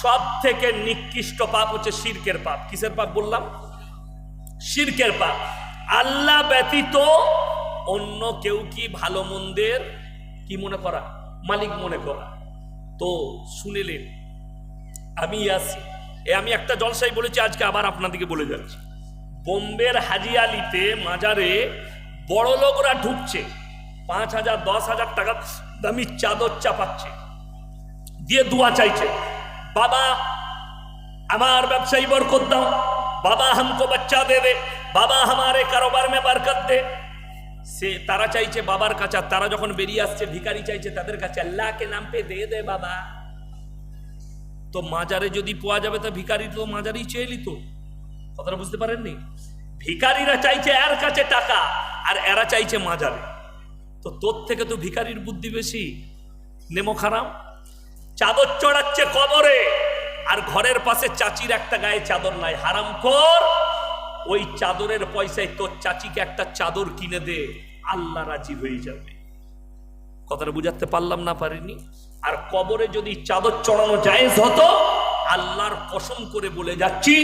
সব থেকে নিকৃষ্ট পাপ হচ্ছে শিরকের পাপ। কিসের পাপ বললাম? শিরকের পাপ। আল্লাহ ব্যতীত অন্য কেউ কি ভালো মন্দের কি মনে করা? মালিক মনে করা। তো শুনিলেন আমি আসি, আমি একটা জলসাই বলেছি, আজকে আবার আপনাদেরকে বলে যাচ্ছি। বোম্বের হাজি আলিতে মাজারে বড় লোকরা ঢুকছে, 5,000 10,000 টাকা দামি চাদর চাপাচ্ছে, দিয়ে দোয়া চাইছে, বাবা আমার ব্যবসায়ী বরকত দাও, বাবা हमको बच्चा दे दे, বাবা हमारे कारोबार में बरकत दे। সে তারা চাইছে বাবার কাছে। তারা যখন বেরিয়ে আসছে ভিখারি চাইছে তাদের কাছে, আল্লাহকে নাম পে দে দে বাবা। তো মাজারে যদি পাওয়া যাবে তা ভিখারি তো মাজারেই চেয়ে নিত। কথাটা বুঝতে পারেননি? ভিখারিরা চাইছে এর কাছে টাকা আর এরা চাইছে মাজারে। তো তোর থেকে তো ভিখারির বুদ্ধি বেশি। নেমো খারাম। চাদর চড়াচ্ছে কবরে আর ঘরের পাশে চাচির একটা গায়ে চাদর নাই। হারামখোর, ওই চাদরের পয়সায় তোর চাচিকে একটা চাদর কিনে দে, আল্লাহ রাজি হয়ে যাবে। কথাটা বুঝাতে পারলাম না পারিনি? আর কবরে যদি চাদর চড়ানো জায়েজ হতো, আল্লাহর কসম করে বলে যাচ্ছি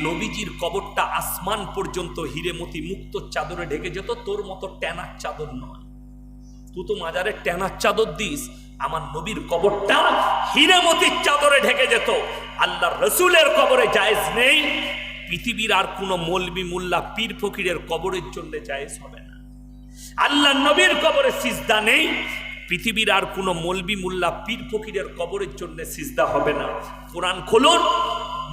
নবীজির কবরটা আসমান পর্যন্ত হিরেমতি মুক্ত চাদরে ঢেকে যেত। তোর মতো ট্যানার চাদর নয়। তুই তো মাজারে ট্যানার চাদর দিস, আমার নবীর কবরটা হিরেমতির চাদরে ঢেকে যেত। আল্লাহর রসুলের কবরে জায়েজ নেই, পৃথিবীর আর কোন মৌলবি মোল্লা পীর ফকিরের কবরের জন্য জায়েজ হবে না। আল্লাহর নবীর কবরে সিজদা নেই, পৃথিবীর আর কোন মৌলবি মোল্লা পীর ফকিরের কবরের জন্য সিজদা হবে না। কোরআন খুলুন,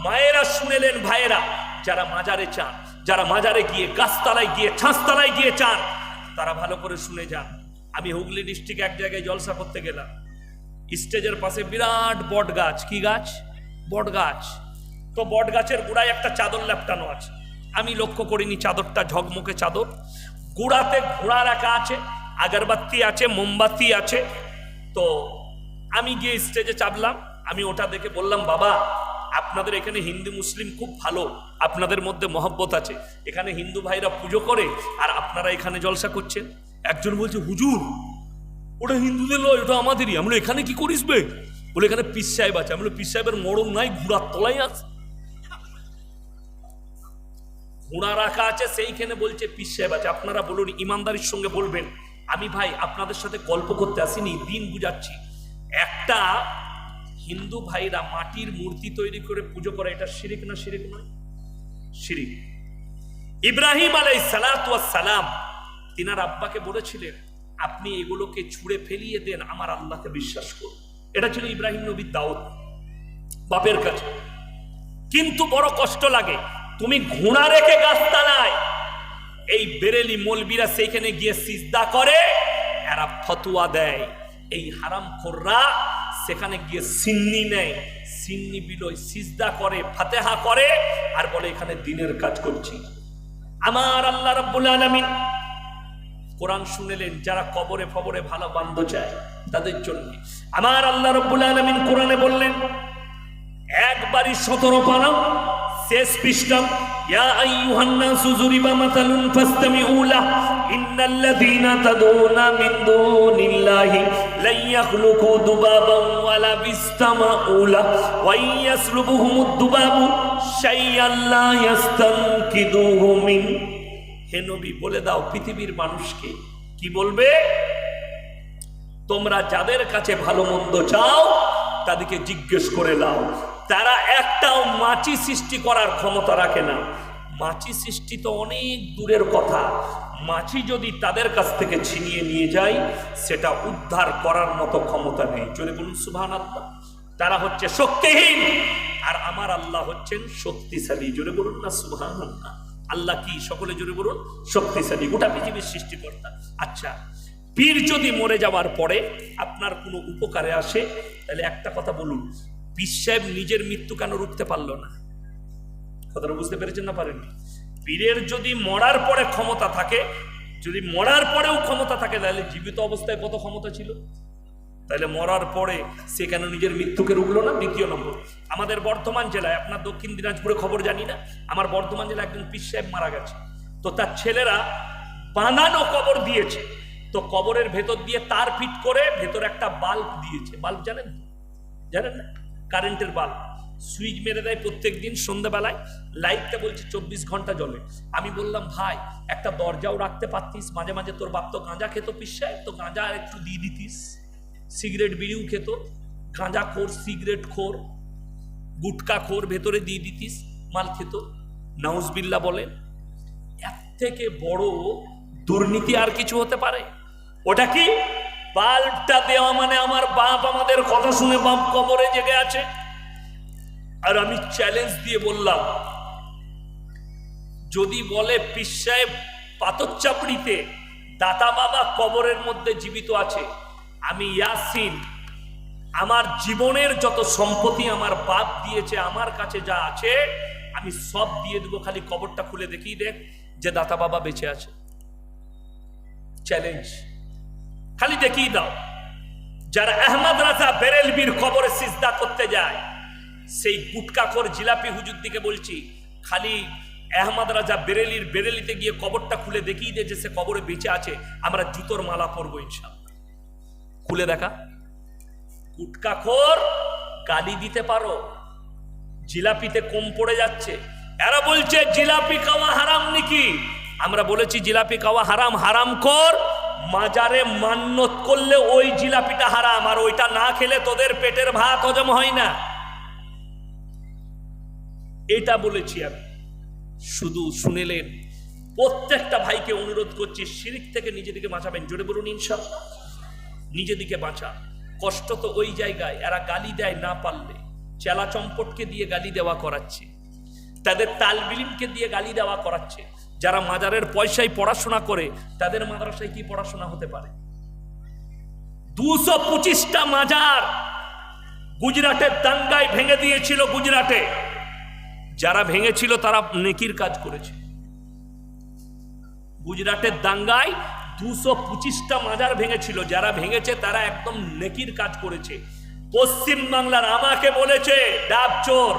মায়েরা শুনেলেন, ভাইয়েরা যারা মাজারে চান, যারা মাজারে গিয়ে গাছতলায় গিয়ে ছাঁচতলায় গিয়ে চান, তারা ভালো করে শুনে যান। আমি হুগলি ডিস্ট্রিক্টে এক জায়গায় জলসা করতে গেলাম, স্টেজের পাশে বিরাট বট গাছ। কি গাছ? বট গাছ। তো বট গাছের গোড়ায় একটা চাদর লেপটানো আছে। আমি লক্ষ্য করিনি চাদরটা ঝকমকে চাদর, গোড়াতে ঘোড়া রাখা আছে, আগরবাতি আছে, মোমবাতি আছে। তো আমি গিয়ে স্টেজে চাপলাম। আমি ওটা দেখে বললাম, বাবা আপনাদের এখানে হিন্দু মুসলিম খুব ভালো, আপনাদের মধ্যে মহব্বত আছে, এখানে হিন্দু ভাইরা পুজো করে আর আপনারা এখানে জলসা করছেন। একজন বলছে, হুজুর ওটা হিন্দুদের নয়, ওটা আমাদেরই। আমরা এখানে কি করিস বে? বলে এখানে পীর সাহেব আছে। আমরা পীর সাহেবের মরণ নাই, ঘোড়ার তলায় আছে, ঘোড়া রাখা আছে, সেইখানে বলছে পীর সাহেব আছে। আপনারা বলুন, ইমানদারির সঙ্গে বলবেন, আমি ভাই আপনাদের সাথে গল্প করতে আসিনি, দিন বুঝাচ্ছি। একটা হিন্দু ভাইরা মাটির মূর্তি তৈরি করে পুজো করে, এটা শিরিক না শিরিক নয়? শিরিক। ইব্রাহিম আলাইহিস সালাতু ওয়াস সালাম তিনার আব্বাকে বলেছিলেন, আপনি এগুলোকে ছুঁড়ে ফেলিয়ে দেন, আমার আল্লাহকে বিশ্বাস করুন। এটা ছিল ইব্রাহিম নবীর দাওয়াত বাপের কাছে। কিন্তু বড় কষ্ট লাগে, তুমি ঘোড়া রেখে গাছতলায়, এই বেরেলি মৌলবীরা সেইখানে গিয়ে সিজদা করে, এরা ফতোয়া দেয়, এই হারামখোররা সেখানে গিয়ে সিন্নি নেয়, সিন্নি বিলয় সিজদা করে, ফাতেহা করে আর বলে এখানে দ্বীনের কাজ করছি। আমার আল্লাহ রাব্বুল আলামিন কোরআন শুনেলেন, যারা কবরে ফবরে ভালো বান্ধ চায় তাদের জন্য। আমার আল্লাহ রাব্বুল আলামিন কোরআনে বললেন, একবারই 17 পারা, শেষ পৃষ্ঠা, ইয়া আইয়ুহান নাসু যুরিবা মাসালুন ফাসতামিউ লাহু ইন্নাল্লাযীনা তাদউনা মিন দুনিল্লাহি লা ইয়াখলুকু দুবাবান ওয়ালা বিসতামাউ লাহু ওয়া ইয়াসলুবুহুমুদ দুবাবু শাইআন লা ইস্তানকিদুহু মিন। হে নবী বলে দাও পৃথিবীর মানুষকে, কি বলবে? তোমরা যাদের কাছে ভালো মন্দ চাও তাদেরকে জিজ্ঞেস করে নাও, তারা একটাও মাছি সৃষ্টি করার ক্ষমতা রাখে না। মাছি সৃষ্টি তো অনেক দূরের কথা, মাছি যদি তাদের কাছ থেকে ছিনিয়ে নিয়ে যায় সেটা উদ্ধার করার মতো ক্ষমতা নেই। জোরে বলুন সুবহানাল্লাহ। তারা হচ্ছে শক্তিহীন আর আমার আল্লাহ হচ্ছেন শক্তিশালী। জোরে বলুন না সুবহানাল্লাহ। আল্লাহ কি? সকলে জোরে বলুন, শক্তিশালী, গোটা পৃথিবীর সৃষ্টিকর্তা। আচ্ছা, পীর যদি মরে যাওয়ার পরে আপনার কোনো উপকারে আসে, তাহলে একটা কথা বলুন, পীর সাহেব নিজের মৃত্যু কেন রুখতে পারলো না? কথাটা বুঝতে পেরেছেন না পারেননি? পীরের যদি মরার পরে ক্ষমতা থাকে, যদি মরার পরেও ক্ষমতা থাকে তাহলে জীবিত অবস্থায় কত ক্ষমতা ছিল? তাহলে মরার পরে সে কেন নিজের মৃত্যুকে রুখলো না? দ্বিতীয় নম্বর, আমাদের বর্ধমান জেলায়, আপনার দক্ষিণ দিনাজপুরে খবর জানি না, আমার বর্ধমান জেলায় একজন পীর সাহেব মারা গেছে, তো তার ছেলেরা বানানো কবর দিয়েছে, তো কবরের ভেতর দিয়ে তার ফিট করে ভেতর একটা বাল্ব দিয়েছে। বাল্ব জানেন তো? জানেন না? কারেন্টের বাল্ব, সুইচ মেরে দেয় প্রত্যেক দিন সন্ধ্যাবেলায়, লাইটটা বলছে 24 ঘন্টা জ্বলে। আমি বললাম ভাই একটা দরজাও রাখতে পারতিস, মাঝে মাঝে তোর বাপ তো গাঁজা খেত পীর সাহেব, তো গাঁজা একটু দিয়ে দিতিস, সিগারেট বিড়িও খেত, গাঁজা খোর, সিগারেট খোর, গুটকা খোর, ভেতরে দিয়ে দিতিস, মাল খেত। নাউজবিল্লাহ বলেন, এর থেকে বড় দুর্নীতি আর কিছু হতে পারে? ওটা কি? বাল্বটা দেওয়া মানে আমার বাপ আমাদের কথা শুনে বাপ কবরে জেগে আছে। আর আমি চ্যালেঞ্জ দিয়ে বললাম, যদি বলে পীর সাহেব পাথর চাপড়িতে দাতা বাবা কবরের মধ্যে জীবিত আছে, আমি ইয়াসিন আমার জীবনের যত সম্পত্তি আমার বাপ দিয়েছে, আমার কাছে যা আছে আমি সব দিয়ে দেবো, খালি কবরটা খুলে দেখিয়ে দেখ যে দাতা বাবা বেঁচে আছে। চ্যালেঞ্জ, খালি দেখিয়ে দাও। যারা আহমদ রাজা বেরেলবির কবরে সিজদা করতে যায়, সেই গুটকাখোর জিলাপি হুজুর দিকে বলছি, খালি আহমদ রাজা বেরেলির বেরেলিতে গিয়ে কবরটা খুলে দেখিয়ে দে যে সে কবরে বেঁচে আছে, আমরা জুতোর মালা পরবো ইনশাআল্লাহ। খুলে দেখা। গুটকাখোর গালি দিতে পারো, জিলাপিতে কম পড়ে যাচ্ছে, এরা বলছে জিলাপি খাওয়া হারাম নাকি? আমরা বলেছি জিলাপি খাওয়া হারাম, হারাম কর মাজারে মান্নত করলে ওই জিলাপিটা হারাম, আর ওইটা না খেলে তোদের পেটের ভাত হজম হয় না। এটা বলেছি আমি, শুধু শুনেলেন। প্রত্যেকটা ভাইকে অনুরোধ করছি, শিরিক থেকে নিজেদিকে বাঁচাবেন, জোরে বলুন ইনশাআল্লাহ। নিজেদিকে বাঁচা। কষ্ট তো ওই জায়গায়, এরা গালি দেয় না পারলে, চেলা চম্পটকে দিয়ে গালি দেওয়া করাচ্ছে, তাদের তালবিলিমকে দিয়ে গালি দেওয়া করাচ্ছে। যারা মাজারের পয়সায় পড়াশোনা করে তাদের মাদ্রাসায় কি পড়াশোনা হতে পারে? 225টা মাজার গুজরাটের দাঙ্গায় ভেঙে দিয়েছিল। গুজরাটে যারা ভেঙেছিল তারা নেকির কাজ করেছে। গুজরাটের দাঙ্গায় 225টা মাজার ভেঙেছিল, যারা ভেঙেছে তারা একদম নেকির কাজ করেছে। পশ্চিম বাংলার আমাকে বলেছে, ডাব চোর,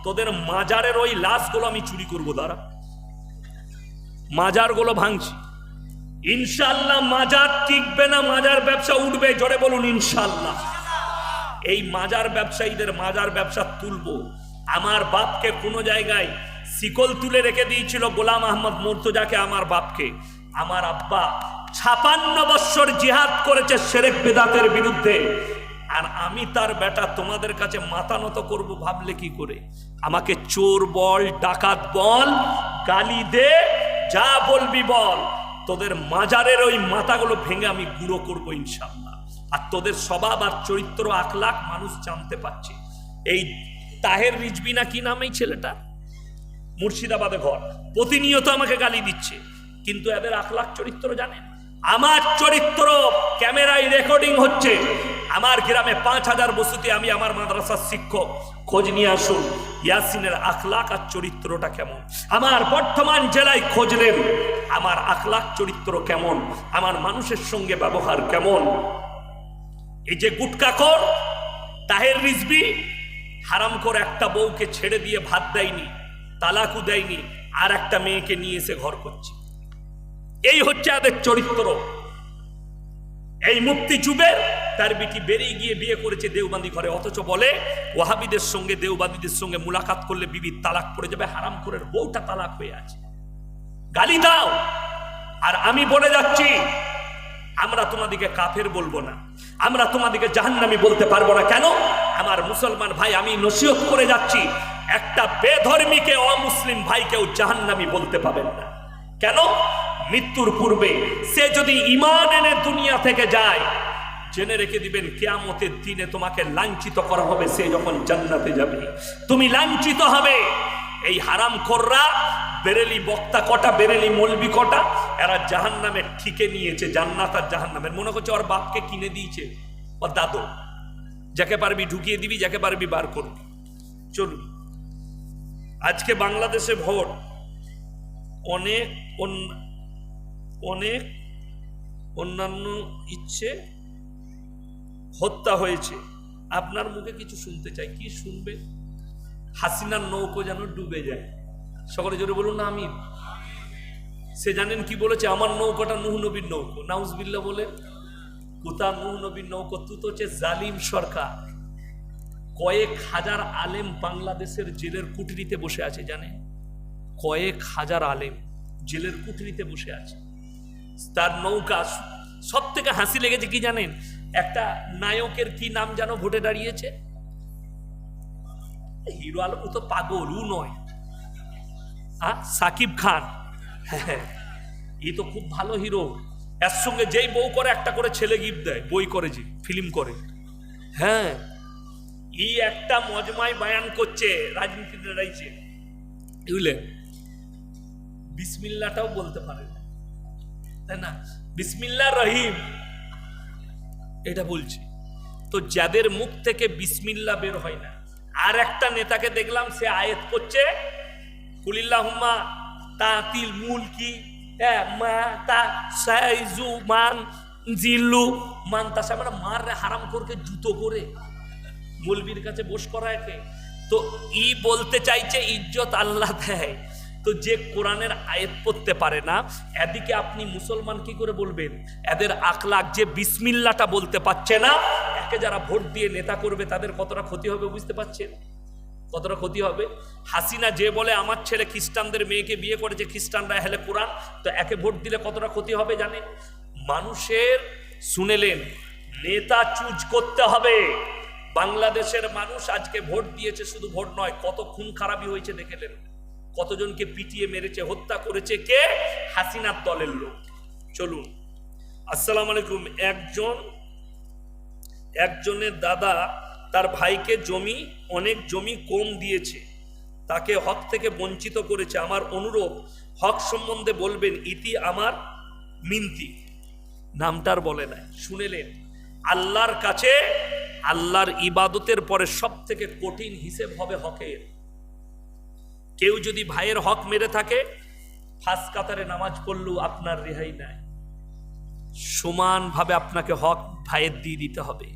তোদের মাজারের ওই লাশগুলো আমি চুরি করবো, দাঁড়া, মাজারগুলো ভাঙছি। ইনশাআল্লাহ মাজার টিকবে না, মাজার ব্যবসা উঠবে, জোরে বলুন ইনশাআল্লাহ। এই মাজার ব্যবসায়ীদের মাজার ব্যবসা তুলবো। আমার বাপকে কোনো জায়গায় শিকল তুলে রেখে দিয়েছিল গোলাম আহমদ মুর্তজাকে, আমার বাপকে। আমার আব্বা 56 বৎসর জিহাদ করেছে শিরক বিদআতের বিরুদ্ধে, আর আমি তার বেটা তোমাদের কাছে মাথা নত করবো ভাবলে কি করে? আমাকে চোর বল, ডাকাত বল, গালি দে, যা বলবি বল, তোদের মাজারের ওই মাথাগুলো ভেঙে আমি গুঁড়ো করবো ইনশাআল্লাহ। আর তোদের স্বভাব আর চরিত্র আখলাক মানুষ জানতে পারছে। এই তাহের রিজভী না কি নাম এই ছেলেটা, মুর্শিদাবাদে ঘর, প্রতিনিয়ত আমাকে গালি দিচ্ছে, কিন্তু এদের আখলাক চরিত্র জানেন। আমার চরিত্র ক্যামেরায় রেকর্ডিং হচ্ছে। আমার গ্রামে 5000 বসতি, আমি আমার মাদ্রাসার শিক্ষক, খোঁজ নিয়ে আসুন ইয়াসিনের আখলাক আর চরিত্রটা কেমন। আমার বর্তমান জেলায় খোঁজ নেন আমার আখলাক চরিত্র কেমন, আমার মানুষের সঙ্গে ব্যবহার কেমন। এই যে গুটকাখোর তাহের রিজভী, হারাম করে একটা বউকে ছেড়ে দিয়ে ভাত দেয়নি, তালাকও দেয়নি, আর একটা মেয়েকে নিয়ে এসে ঘর করছে। এই হচ্ছে এদের চরিত্র। এই মুফতি জুবের, তার বেটি বেরিয়ে গিয়ে বিয়ে করেছে দেওবন্দি ঘরে, অথচ বলে ওয়াহাবিদের সঙ্গে দেওবন্দিদের সঙ্গে মুলাকাত করলে বিবির তালাক পড়ে যাবে। হারাম করে বউটা তালাক হয়ে আছে, গালি দাও। আর আমি বলে যাচ্ছি, আমরা তোমাদিকে কাফের বলবো না, আমরা তোমাদিকে জাহান্নামী বলতে পারবো না। কেন? আমার মুসলমান ভাই, আমি নসিহত করে যাচ্ছি, একটা বেধর্মীকে অমুসলিম ভাইকেও জাহান্নামী বলতে পাবেন না। কেন? মৃত্যুর পূর্বে সে যদি ঈমান এনে দুনিয়া থেকে যায়, জেনে রেখে দিবেন কিয়ামতের দিনে তোমাকে লাঞ্ছিত করা হবে। সে যখন জান্নাতে যাবে তুমি লাঞ্ছিত হবে। এই হারামখোররা, বেরেলি বক্তা কটা, বেরেলি মৌলবি কটা, এরা জাহান্নামে ঠিকে নিয়েছে, জান্নাত আর জাহান্নামের। মনে করছে ওর বাপকে কিনে দিয়েছে, ওর দাদু, যাকে পারবি ঢুকিয়ে দিবি, যাকে পারবি বার করবি, চলবি। আজকে বাংলাদেশে ভোট, অনেক অনেক অন্যান্য ইচ্ছে হত্যা হয়েছে। আপনার মুখে কিছু শুনতে চাই, কি শুনবে? হাসিনার নৌকো যেন ডুবে যায়। সকলে জোরে বলুন না আমিন। সে জানেন কি বলেছে? আমার নৌকাটা নূহ নবীর নৌকো। নাউজুবিল্লাহ বলে কোথা নূহ নবীর নৌকো? তুই তো হচ্ছে জালিম সরকার। কয়েক হাজার আলেম বাংলাদেশের জেলের কুঠরিতে বসে আছে, জানেন? কয়েক হাজার আলেম জেলের কুঠরিতে বসে আছে। তার নৌকা। সব থেকে হাসি লেগেছে কি জানেন? একটা নায়কের কি নাম জানো ভোটে দাঁড়িয়েছে? হিরো আলম। ও তো পাগল, ও নয়, সাকিব খান। হ্যাঁ, এই তো খুব ভালো হিরো। এর সঙ্গে যেই বউ করে একটা করে ছেলে গিফট দেয়, বই করে, যে ফিল্ম করে। হ্যাঁ, এই একটা মজমায় বায়ান করছে, রাজনীতিতে দাঁড়িয়েছে, বুঝলেন? বিসমিল্লাহটাও বলতে পারে না, তাই না? বিসমিল্লাহ রহিম এটা বলছি। তো যাদের মুখ থেকে বিসমিল্লাহ বের হয় না। আর একটা নেতাকে দেখলাম, সে আয়াত করছে কুলিল্লাহুম্মা তাতিল মুলকি মা তা সাইজু মান জিল্লু মান তাসা, মানে মার হারাম করকে জুতো করে মৌলবীর কাছে বস করা একে। তো ই বলতে চাইছে ইজ্জত আল্লাহ দেয়। তো যে কোরআনের আয়াত পড়তে পারে না, এদিকে আপনি মুসলমান কি করে বলবেন? এদের আখলাক যে বিসমিল্লাহটা বলতে পারছে না, একে যারা ভোট দিয়ে নেতা করবে তাদের কতটা ক্ষতি হবে বুঝতে পারছেন? কতটা ক্ষতি হবে? হাসিনা যে বলে আমার ছেলে খ্রিস্টানদের মেয়েকে বিয়ে করেছে, খ্রিস্টানরা হেলে কোরআন, তো একে ভোট দিলে কতটা ক্ষতি হবে জানেন? মানুষের শুনেলেন, নেতা চুজ করতে হবে। বাংলাদেশের মানুষ আজকে ভোট দিয়েছে, শুধু ভোট নয়, কত খুন খারাপি হয়েছে দেখেলেন। কতজনকে পিটিয়ে মেরেছে, হত্যা করেছে কে? হাসিনার দলের লোক। চলুন, আসসালামু আলাইকুম। একজনের দাদা তার ভাইকে অনেক জমি কম দিয়েছে, তাকে হক থেকে বঞ্চিত করেছে। আমার অনুরোধ, হক সম্বন্ধে বলবেন। ইতি আমার মিনতি। নামটার বলে নাই, শুনেলেন? আল্লাহর কাছে, আল্লাহর ইবাদতের পরে সব থেকে কঠিন হিসেব হবে হকের। কেউ যদি ভাইয়ের হক মেরে থাকে, ফাঁস কাতারে নামাজ পড়লেও আপনার রেহাই নাই। সমানভাবে আপনাকে হক ভাইয়ের দিয়ে দিতে হবে।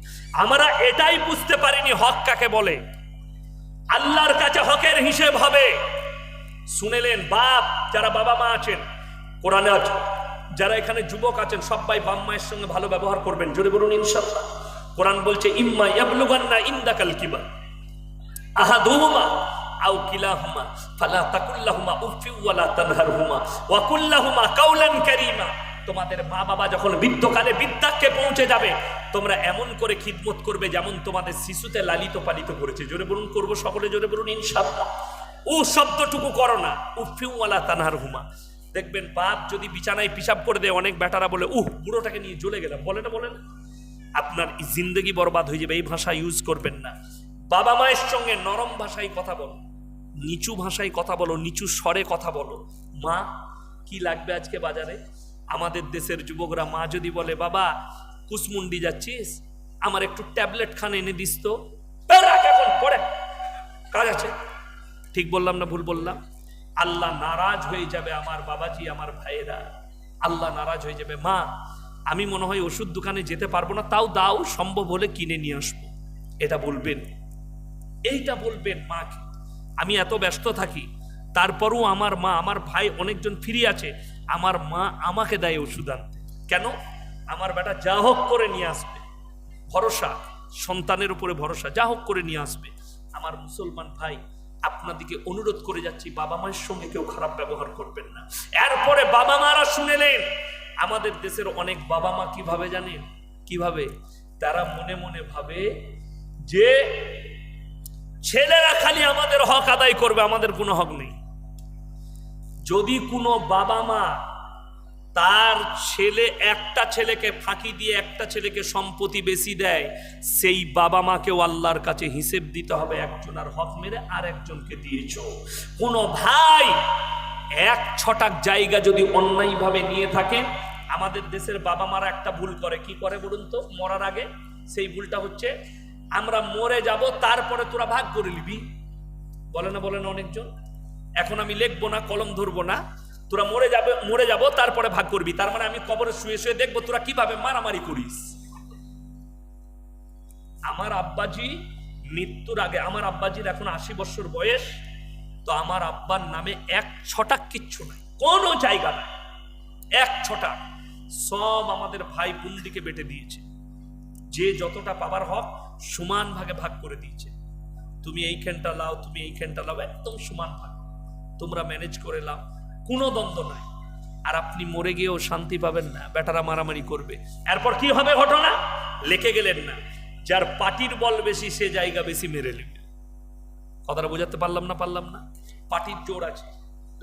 আমরা এটাই বুঝতে পারিনি হক কাকে বলে। আল্লাহর কাছে হকের হিসেব হবে। শুনেলেন? বাপ, যারা বাবা মা আছেন, কোরআনে আছে, যারা এখানে যুবক আছেন, সবাই বাপ মায়ের সঙ্গে ভালো ব্যবহার করবেন। জোরে বলুন ইনশাআল্লাহ। কোরআন বলছে ইম্মা ইয়াবলুগান্না ইনদাকাল কিবার আহাদুহুমা আও কিলাহুমা ফালা তাকুল্লাহুমা উফি ওয়ালা তানহারহুমা ওয়া কুল্লাহুমা কাওলান কারীমা। তোমাদের মা বাবা যখন বৃদ্ধকালে বৃদ্ধাক্যে পৌঁছে যাবে, তোমরা এমন করে খিদমত করবে যেমন তোমাদের শিশুতে লালিত পালিত করেছে। জোরে বলুন করব সকলে, জোরে বলুন ইনশাআল্লাহ। ও শব্দটুকু করো না, উফি ওয়ালা তানহারহুমা। দেখবেন বাপ যদি বিছানায় পিশাব করে দেয়, অনেক বেটারা বলে বুড়োটাকে নিয়ে জ্বলে গেলাম, বলে না? বলে না? আপনার জিন্দগি বরবাদ হয়ে যাবে। এই ভাষা ইউজ করবেন না। বাবা মায়ের সঙ্গে নরম ভাষায় কথা বলো, নিচু ভাষায় কথা বলো, নিচু স্বরে কথা বলো। মা, কি লাগবে আজকে বাজারে? আমাদের দেশের যুবকরা মা যদি বলে, বাবা কুসমুন্ডি যাচ্ছিস, আমার একটু ট্যাবলেট খান এনে দিস তো। এখন পড়ে কাজ আছে। ঠিক বললাম না ভুল বললাম? আল্লাহ নারাজ হয়ে যাবে আমার বাবাজি, আমার ভাইয়েরা, আল্লাহ নারাজ হয়ে যাবে। মা, আমি মনে হয় ওষুধ দোকানে যেতে পারবো না, তাও দাও, সম্ভব হলে কিনে নিয়ে আসবো। এটা বলবেন, এইটা বলবেন মাকে। আমি এত ব্যস্ত থাকি, তারপরও আমার মা, আমার ভাই অনেকজন ফ্রি আছে, আমার মা আমাকে দেয় ওষুধ আনতে। কেন? আমার বেটা যা হোক করে নিয়ে আসবে, ভরসা, সন্তানের উপরে ভরসা, যা হোক করে নিয়ে আসবে। আমার মুসলমান ভাই, আপনাদিকে অনুরোধ করে যাচ্ছি, বাবা মায়ের সঙ্গে কেউ খারাপ ব্যবহার করবেন না। এরপরে বাবা মারা শুনেলেন, আমাদের দেশের অনেক বাবা মা কিভাবে জানেন? কিভাবে? তারা মনে মনে ভাবে যে ছেলেরা খালি আমাদের হক আদায় করবে, আমাদের কোনো হক নেই। যদি কোনো বাবা মা তার একটা ছেলেকে ফাঁকি দিয়ে একটা ছেলেকে সম্পত্তি বেশি দেয়, সেই বাবা মাকেও আল্লাহর কাছে হিসেব দিতে হবে। একজনের হক মেরে আর একজনকে দিয়েছ। কোনো ভাই 1 ছটাক জায়গা যদি অন্যায়ভাবে নিয়ে থাকেন, আমাদের দেশের বাবা মারা একটা ভুল করে। কি করে বলুন তো? মরার আগে সেই ভুলটা হচ্ছে, আমরা মরে যাব, তারপরে তোরা ভাগ করে নিবি। বলে না? বলে না অনেকজন? এখন আমি লিখবো না, কলম ধরবো না, তোরা মরে যাবো তারপরে ভাগ করবি। তার মানে আমি কবরে শুয়ে শুয়ে দেখবো তোরা কিভাবে মারামারি করিস। আমার আব্বাজি মৃত্যুর আগে, আমার আব্বাজির এখন 80 বছর বয়স, তো আমার আব্বার নামে 1 ছটাক কিচ্ছু নাই, কোনো জায়গা নাই, 1 ছটাক। সব আমাদের ভাই বোনদিকে বেটে দিয়েছে, যে যতটা পাবার হক সমান ভাগে ভাগ করে দিয়েছে। তুমি এইখানটা লাও, তুমি এইখানটা লাও, একদম সমান ভাগ, তোমরা ম্যানেজ করে লাও, কোনো দ্বন্দ্ব নাই। আর আপনি মরে গিয়েও শান্তি পাবেন না, বেটারা মারামারি করবে। এরপর কি হবে ঘটনা, লেখে গেলেন না, যার পাটির বল বেশি সে জায়গা বেশি মেরে নেবে। কথাটা বোঝাতে পারলাম না? পাটির জোর আছে,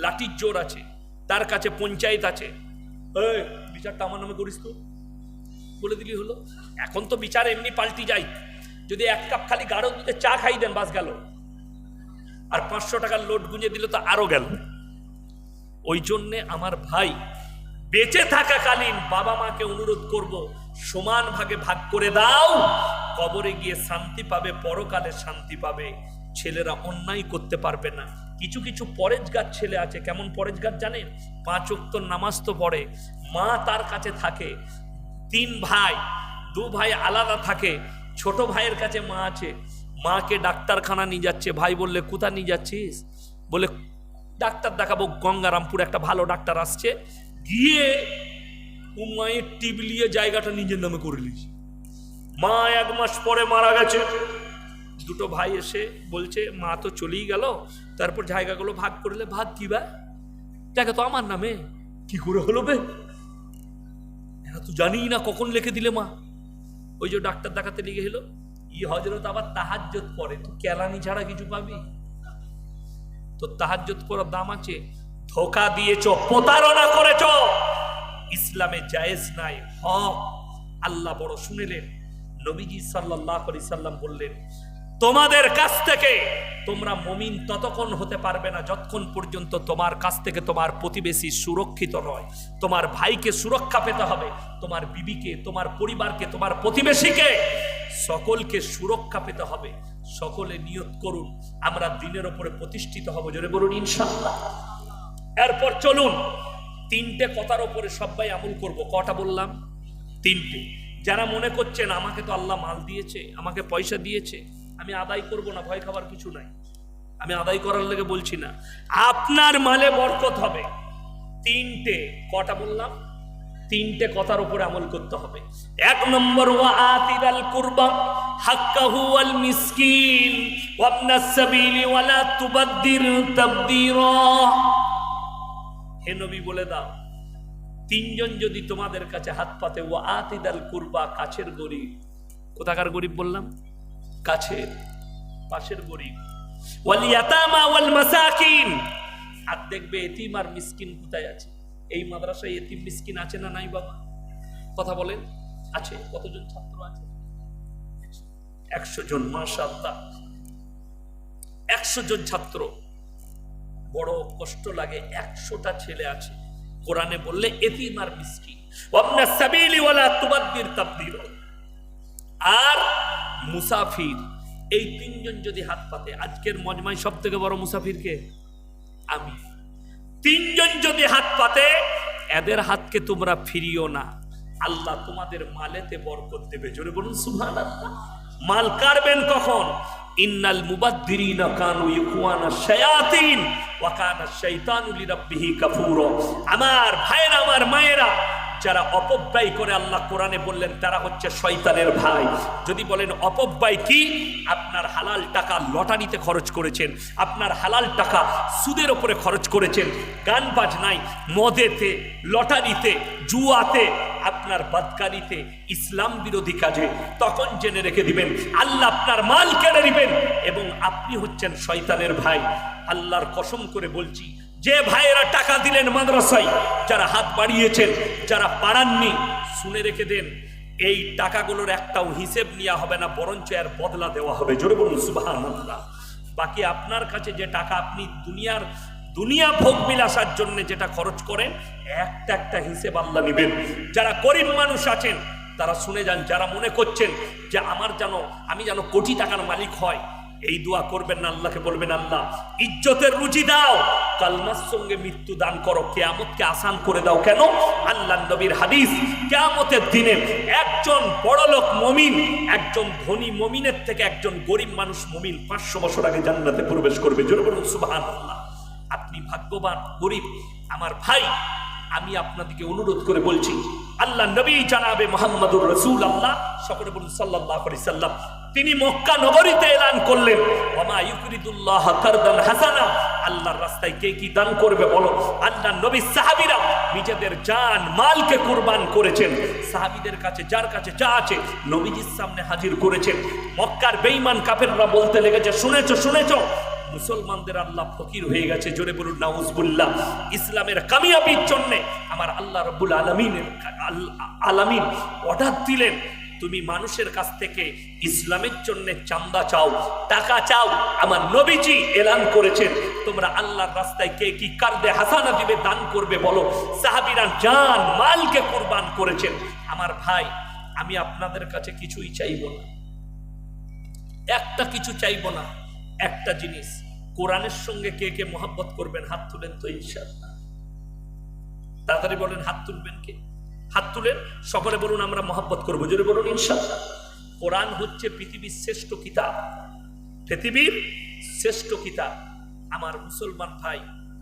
লাঠির জোর আছে, তার কাছে পঞ্চায়েত আছে, বিচারটা আমার নামে করিস তো, বলে দিলি হলো। এখন তো বিচার এমনি পাল্টি যায়, যদি 1 কাপ খালি গাঢ় দুধে চা খাই দেন বাস গেল, আর 500 টাকার লোড গুঁজে দিল তো আরো গেল। ওই জন্যে আমার ভাই বেঁচে থাকাকালীন বাবা মাকে অনুরোধ করব, সমান ভাগে ভাগ করে দাও, কবরে গিয়ে শান্তি পাবে, পরকালে শান্তি পাবে। ছেলেরা অন্যায় করতে পারবে না। কিছু কিছু পরেজগার ছেলে আছে, কেমন পরেজগার জানেন? 5 ওয়াক্ত নামাজ তো পড়ে, মা তার কাছে থাকে, 3 ভাই, 2 ভাই আলাদা থাকে, ছোট ভাইয়ের কাছে মা আছে, মাকে ডাক্তারখানা নিয়ে যাচ্ছে। ভাই বললে কোথায় নিয়ে যাচ্ছিস? বলে ডাক্তার দেখাবো, গঙ্গারামপুর একটা ভালো ডাক্তার আসছে। গিয়ে মায়ের টিবলিয়ে জায়গাটা নিজের নামে করে নিয়েছে। মা 1 মাস পরে মারা গেছে। 2 ভাই এসে বলছে মা তো চলেই গেল, তারপর জায়গাগুলো ভাগ করলে। ভাগ কি বা? জায়গা তো আমার নামে। কি করে হলো বে? এরা তো জানি না কখন লিখে দিলে মা। ওই যে ডাক্তার দেখাতে লিখে হলো, হজরত আবার তাহাজ্জুদ পড়ে, তুই কেলানি ছাড়া কিছু পাবি? তো তাহাজ্জুদ পড়ার দাম আছে? ধোকা দিয়েছ, প্রতারণা করেছ, ইসলামে জায়েজ নাই। হক আল্লাহ বড় শুনেলেন। নবীজি সাল্লাল্লাহু আলাইহি সাল্লাম বললেন, তোমাদের কাছ থেকে তোমরা মুমিন ততক্ষণ হতে পারবে না যতক্ষণ পর্যন্ত তোমার কাছ থেকে তোমার প্রতিবেশী সুরক্ষিত নয়। তোমার ভাইকে সুরক্ষা পেতে হবে, তোমার বিবিকে, তোমার পরিবারকে, তোমার প্রতিবেশীকে, সকলকে সুরক্ষা পেতে হবে। সকলে নিয়ত করুন আমরা দিনের উপরে প্রতিষ্ঠিত হব, জোরে বলুন ইনশাআল্লাহ। এরপর চলুন 3টে কথার উপরে সবাই আমল করব। কটা বললাম? 3টে। যারা মনে করছেন আমাকে তো আল্লাহ মাল দিয়েছে, আমাকে পয়সা দিয়েছে, আমি আদায় করব না, ভয় খাবার কিছু নাই। আমি আদায় করার লেগে বলছি না, আপনার মালে বরকত হবে। 3টে। কটা বললাম? 3টে কথার উপরে আমল করতে হবে। 1 নম্বর, ওয়া আতিদাল কুরবা হাক্কাহু ওয়াল মিসকিন ওয়া ইবনাস সাবিলি ওয়া লা তুবাদদির তাবদীরা। হে নবী বলে দাও, 3 জন যদি তোমাদের কাছে হাত পাতে, ওয়া আতিদাল কুরবা, কাছের গরিব। কোথাকার গরিব বললাম? কাছের, পাশের গরিব। ওয়াল ইয়াতামা ওয়াল মাসাকিন, আর দেখবে এতিম আর মিসকিন কোথায় আছে। এই মাদ্রাসায় এতিম মিসকিন আছে না নাই বাবা? কথা বলেন। আছে। কতজন ছাত্র আছে? 100 জন। মাশাআল্লাহ, 100 জন ছাত্র। বড় কষ্ট লাগে, 100টা ছেলে আছে। কোরআনে বললে এতিম আর মিসকিন, ওয়াবনাস সাবিলি ওয়ালা তুবাদদির তাবদীর, আর মুসাফির। এই 3 জন যদি হাত পাতে, আজকের মজমায় সব থেকে বড় মুসাফির কে? আমি। 3 জন যদি হাত পাতে, এদের হাতকে তোমরা ফিরিও না, আল্লাহ তোমাদের মালেতে বরকত দেবে। জোরে বলুন সুবহানাল্লাহ। মাল কারবেন কখন? ইন্নাল মুবাদদিরিনা কানু ইখওয়ানা শায়াতিন ওয়া কানা শাইতানু লিরাব্বিহি কাফুরা। আমার ভাইরা, আমার মায়েরা, যারা অপব্যয় করে, আল্লাহ কোরআনে বললেন তারা হচ্ছে শয়তানের ভাই। যদি বলেন অপব্যয় কি? আপনার হালাল টাকা লটারিতে খরচ করেছেন, আপনার হালাল টাকা সুদের ওপরে খরচ করেছেন, গান বাজনায়, মদেতে, লটারিতে, জুয়াতে, আপনার বদকারিতে, ইসলাম বিরোধী কাজে, তখন জেনে রেখে দিবেন আল্লাহ আপনার মাল কেড়ে নেবেন এবং আপনি হচ্ছেন শয়তানের ভাই। আল্লাহর কসম করে বলছি, যে ভাইয়েরা টাকা দিলেন মাদ্রাসায়, যারা হাত বাড়িয়েছেন, যারা পাড়াননি, শুনে রেখে দেন, এই টাকাগুলোর একটাও হিসেব নেওয়া হবে না, বরঞ্চ এর বদলা দেওয়া হবে। জোরে বলুন সুবহানাল্লাহ। বাকি আপনার কাছে যে টাকা আপনি দুনিয়া ভোগ বিলাসার জন্য যেটা খরচ করেন, একটা হিসেব আল্লাহ নেবেন। যারা গরিব মানুষ আছেন তারা শুনে যান, যারা মনে করছেন যে আমি যেন কোটি টাকার মালিক হয়, এই দোয়া করবেন না, আল্লাহকে বলবেন আল্লাহ ইজ্জতের রুজি দাও, কালমার সঙ্গে মৃত্যু দান করো, কিয়ামতকে আসান করে দাও। কেন? আল্লাহর নবীর হাদিস, কিয়ামতের দিনে একজন বড়লোক মুমিন একজন ধনী মুমিনের থেকে একজন গরিব মানুষ মুমিন 500 বছর আগে জান্নাতে প্রবেশ করবে। জোরে বলুন সুবহানাল্লাহ। আপনি ভাগ্যবান গরিব আমার ভাই, আমি আপনাদেরকে অনুরোধ করে বলছি, আল্লাহ নবী জানাবে মুহাম্মদুর রাসূলুল্লাহ, সকলে বলুন সাল্লাল্লাহু আলাইহি সাল্লাম, তিনি মক্কা নগরীতে এলান করলেন, ওমা ইউকরিদুল্লাহ কারদান হাসানা, আল্লাহর রাস্তায় কে কি দান করবে বলো। আল্লাহ নবী সাহাবীরা নিজেদের জান মালকে কুরবান করেছেন, সাহাবীদের কাছে যার কাছে যা আছে নবীজির সামনে হাজির করেছেন। মক্কার বেঈমান কাফেররা বলতে লেগেছে, শুনেছো শুনেছো, মুসলমানদের আল্লাহ ফকির হয়ে গেছে। জোরে বলুন নাউজুবিল্লাহ। ইসলামের কামিয়াবির জন্য আমার আল্লাহ রাব্বুল আলামিন অর্ডার দিলেন, তুমি মানুষের কাছ থেকে ইসলামের জন্য চান্দা চাও, টাকা চাও। আমার নবীজি এলান করেছেন, তোমরা আল্লাহর রাস্তায় কে কি কারদে হাসানা দিবে, দান করবে বলো। সাহাবীরা জান মালকে কুরবান করেছেন। আমার ভাই, আমি আপনাদের কাছে কিছুই চাইব না, একটা কিছু চাইব না, একটা জিনিস, কোরআনের সঙ্গে কে কে মহব্বত করবেন হাত তুলেন তো ইনশাআল্লাহ। তাড়াতাড়ি বলেন, হাত তুলবেন কে? হাত তুলেন, সকলে বলুন আমরা মহব্বত করবো। জোরে বলুন ইনশাআল্লাহ। কোরআন হচ্ছে পৃথিবীর শ্রেষ্ঠ কিতাব, পৃথিবীর শ্রেষ্ঠ কিতাব। আমার মুসলমান ভাই,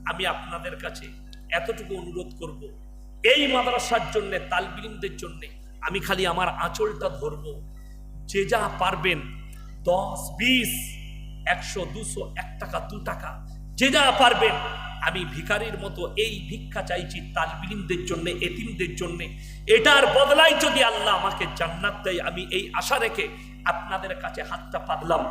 আমি আপনাদের কাছে এতটুকু অনুরোধ করব, এই মাদ্রাসার জন্য, তালিবে ইলমদের জন্য আমি খালি আমার আঁচলটা ধরবো। যে যা পারবেন 10, 20, 100, 200, 1 টাকা 2 টাকা, যে যা পারবেন। আমি ভিখারির মতো এই ভিক্ষা চাইছি তালিবে ইলমদের জন্য, এতিমদের জন্য। এটার বদলায় যদি আল্লাহ আমাকে জান্নাত দেয়, আমি এই আশা রেখে আপনাদের কাছে হাতটা পাতলাম।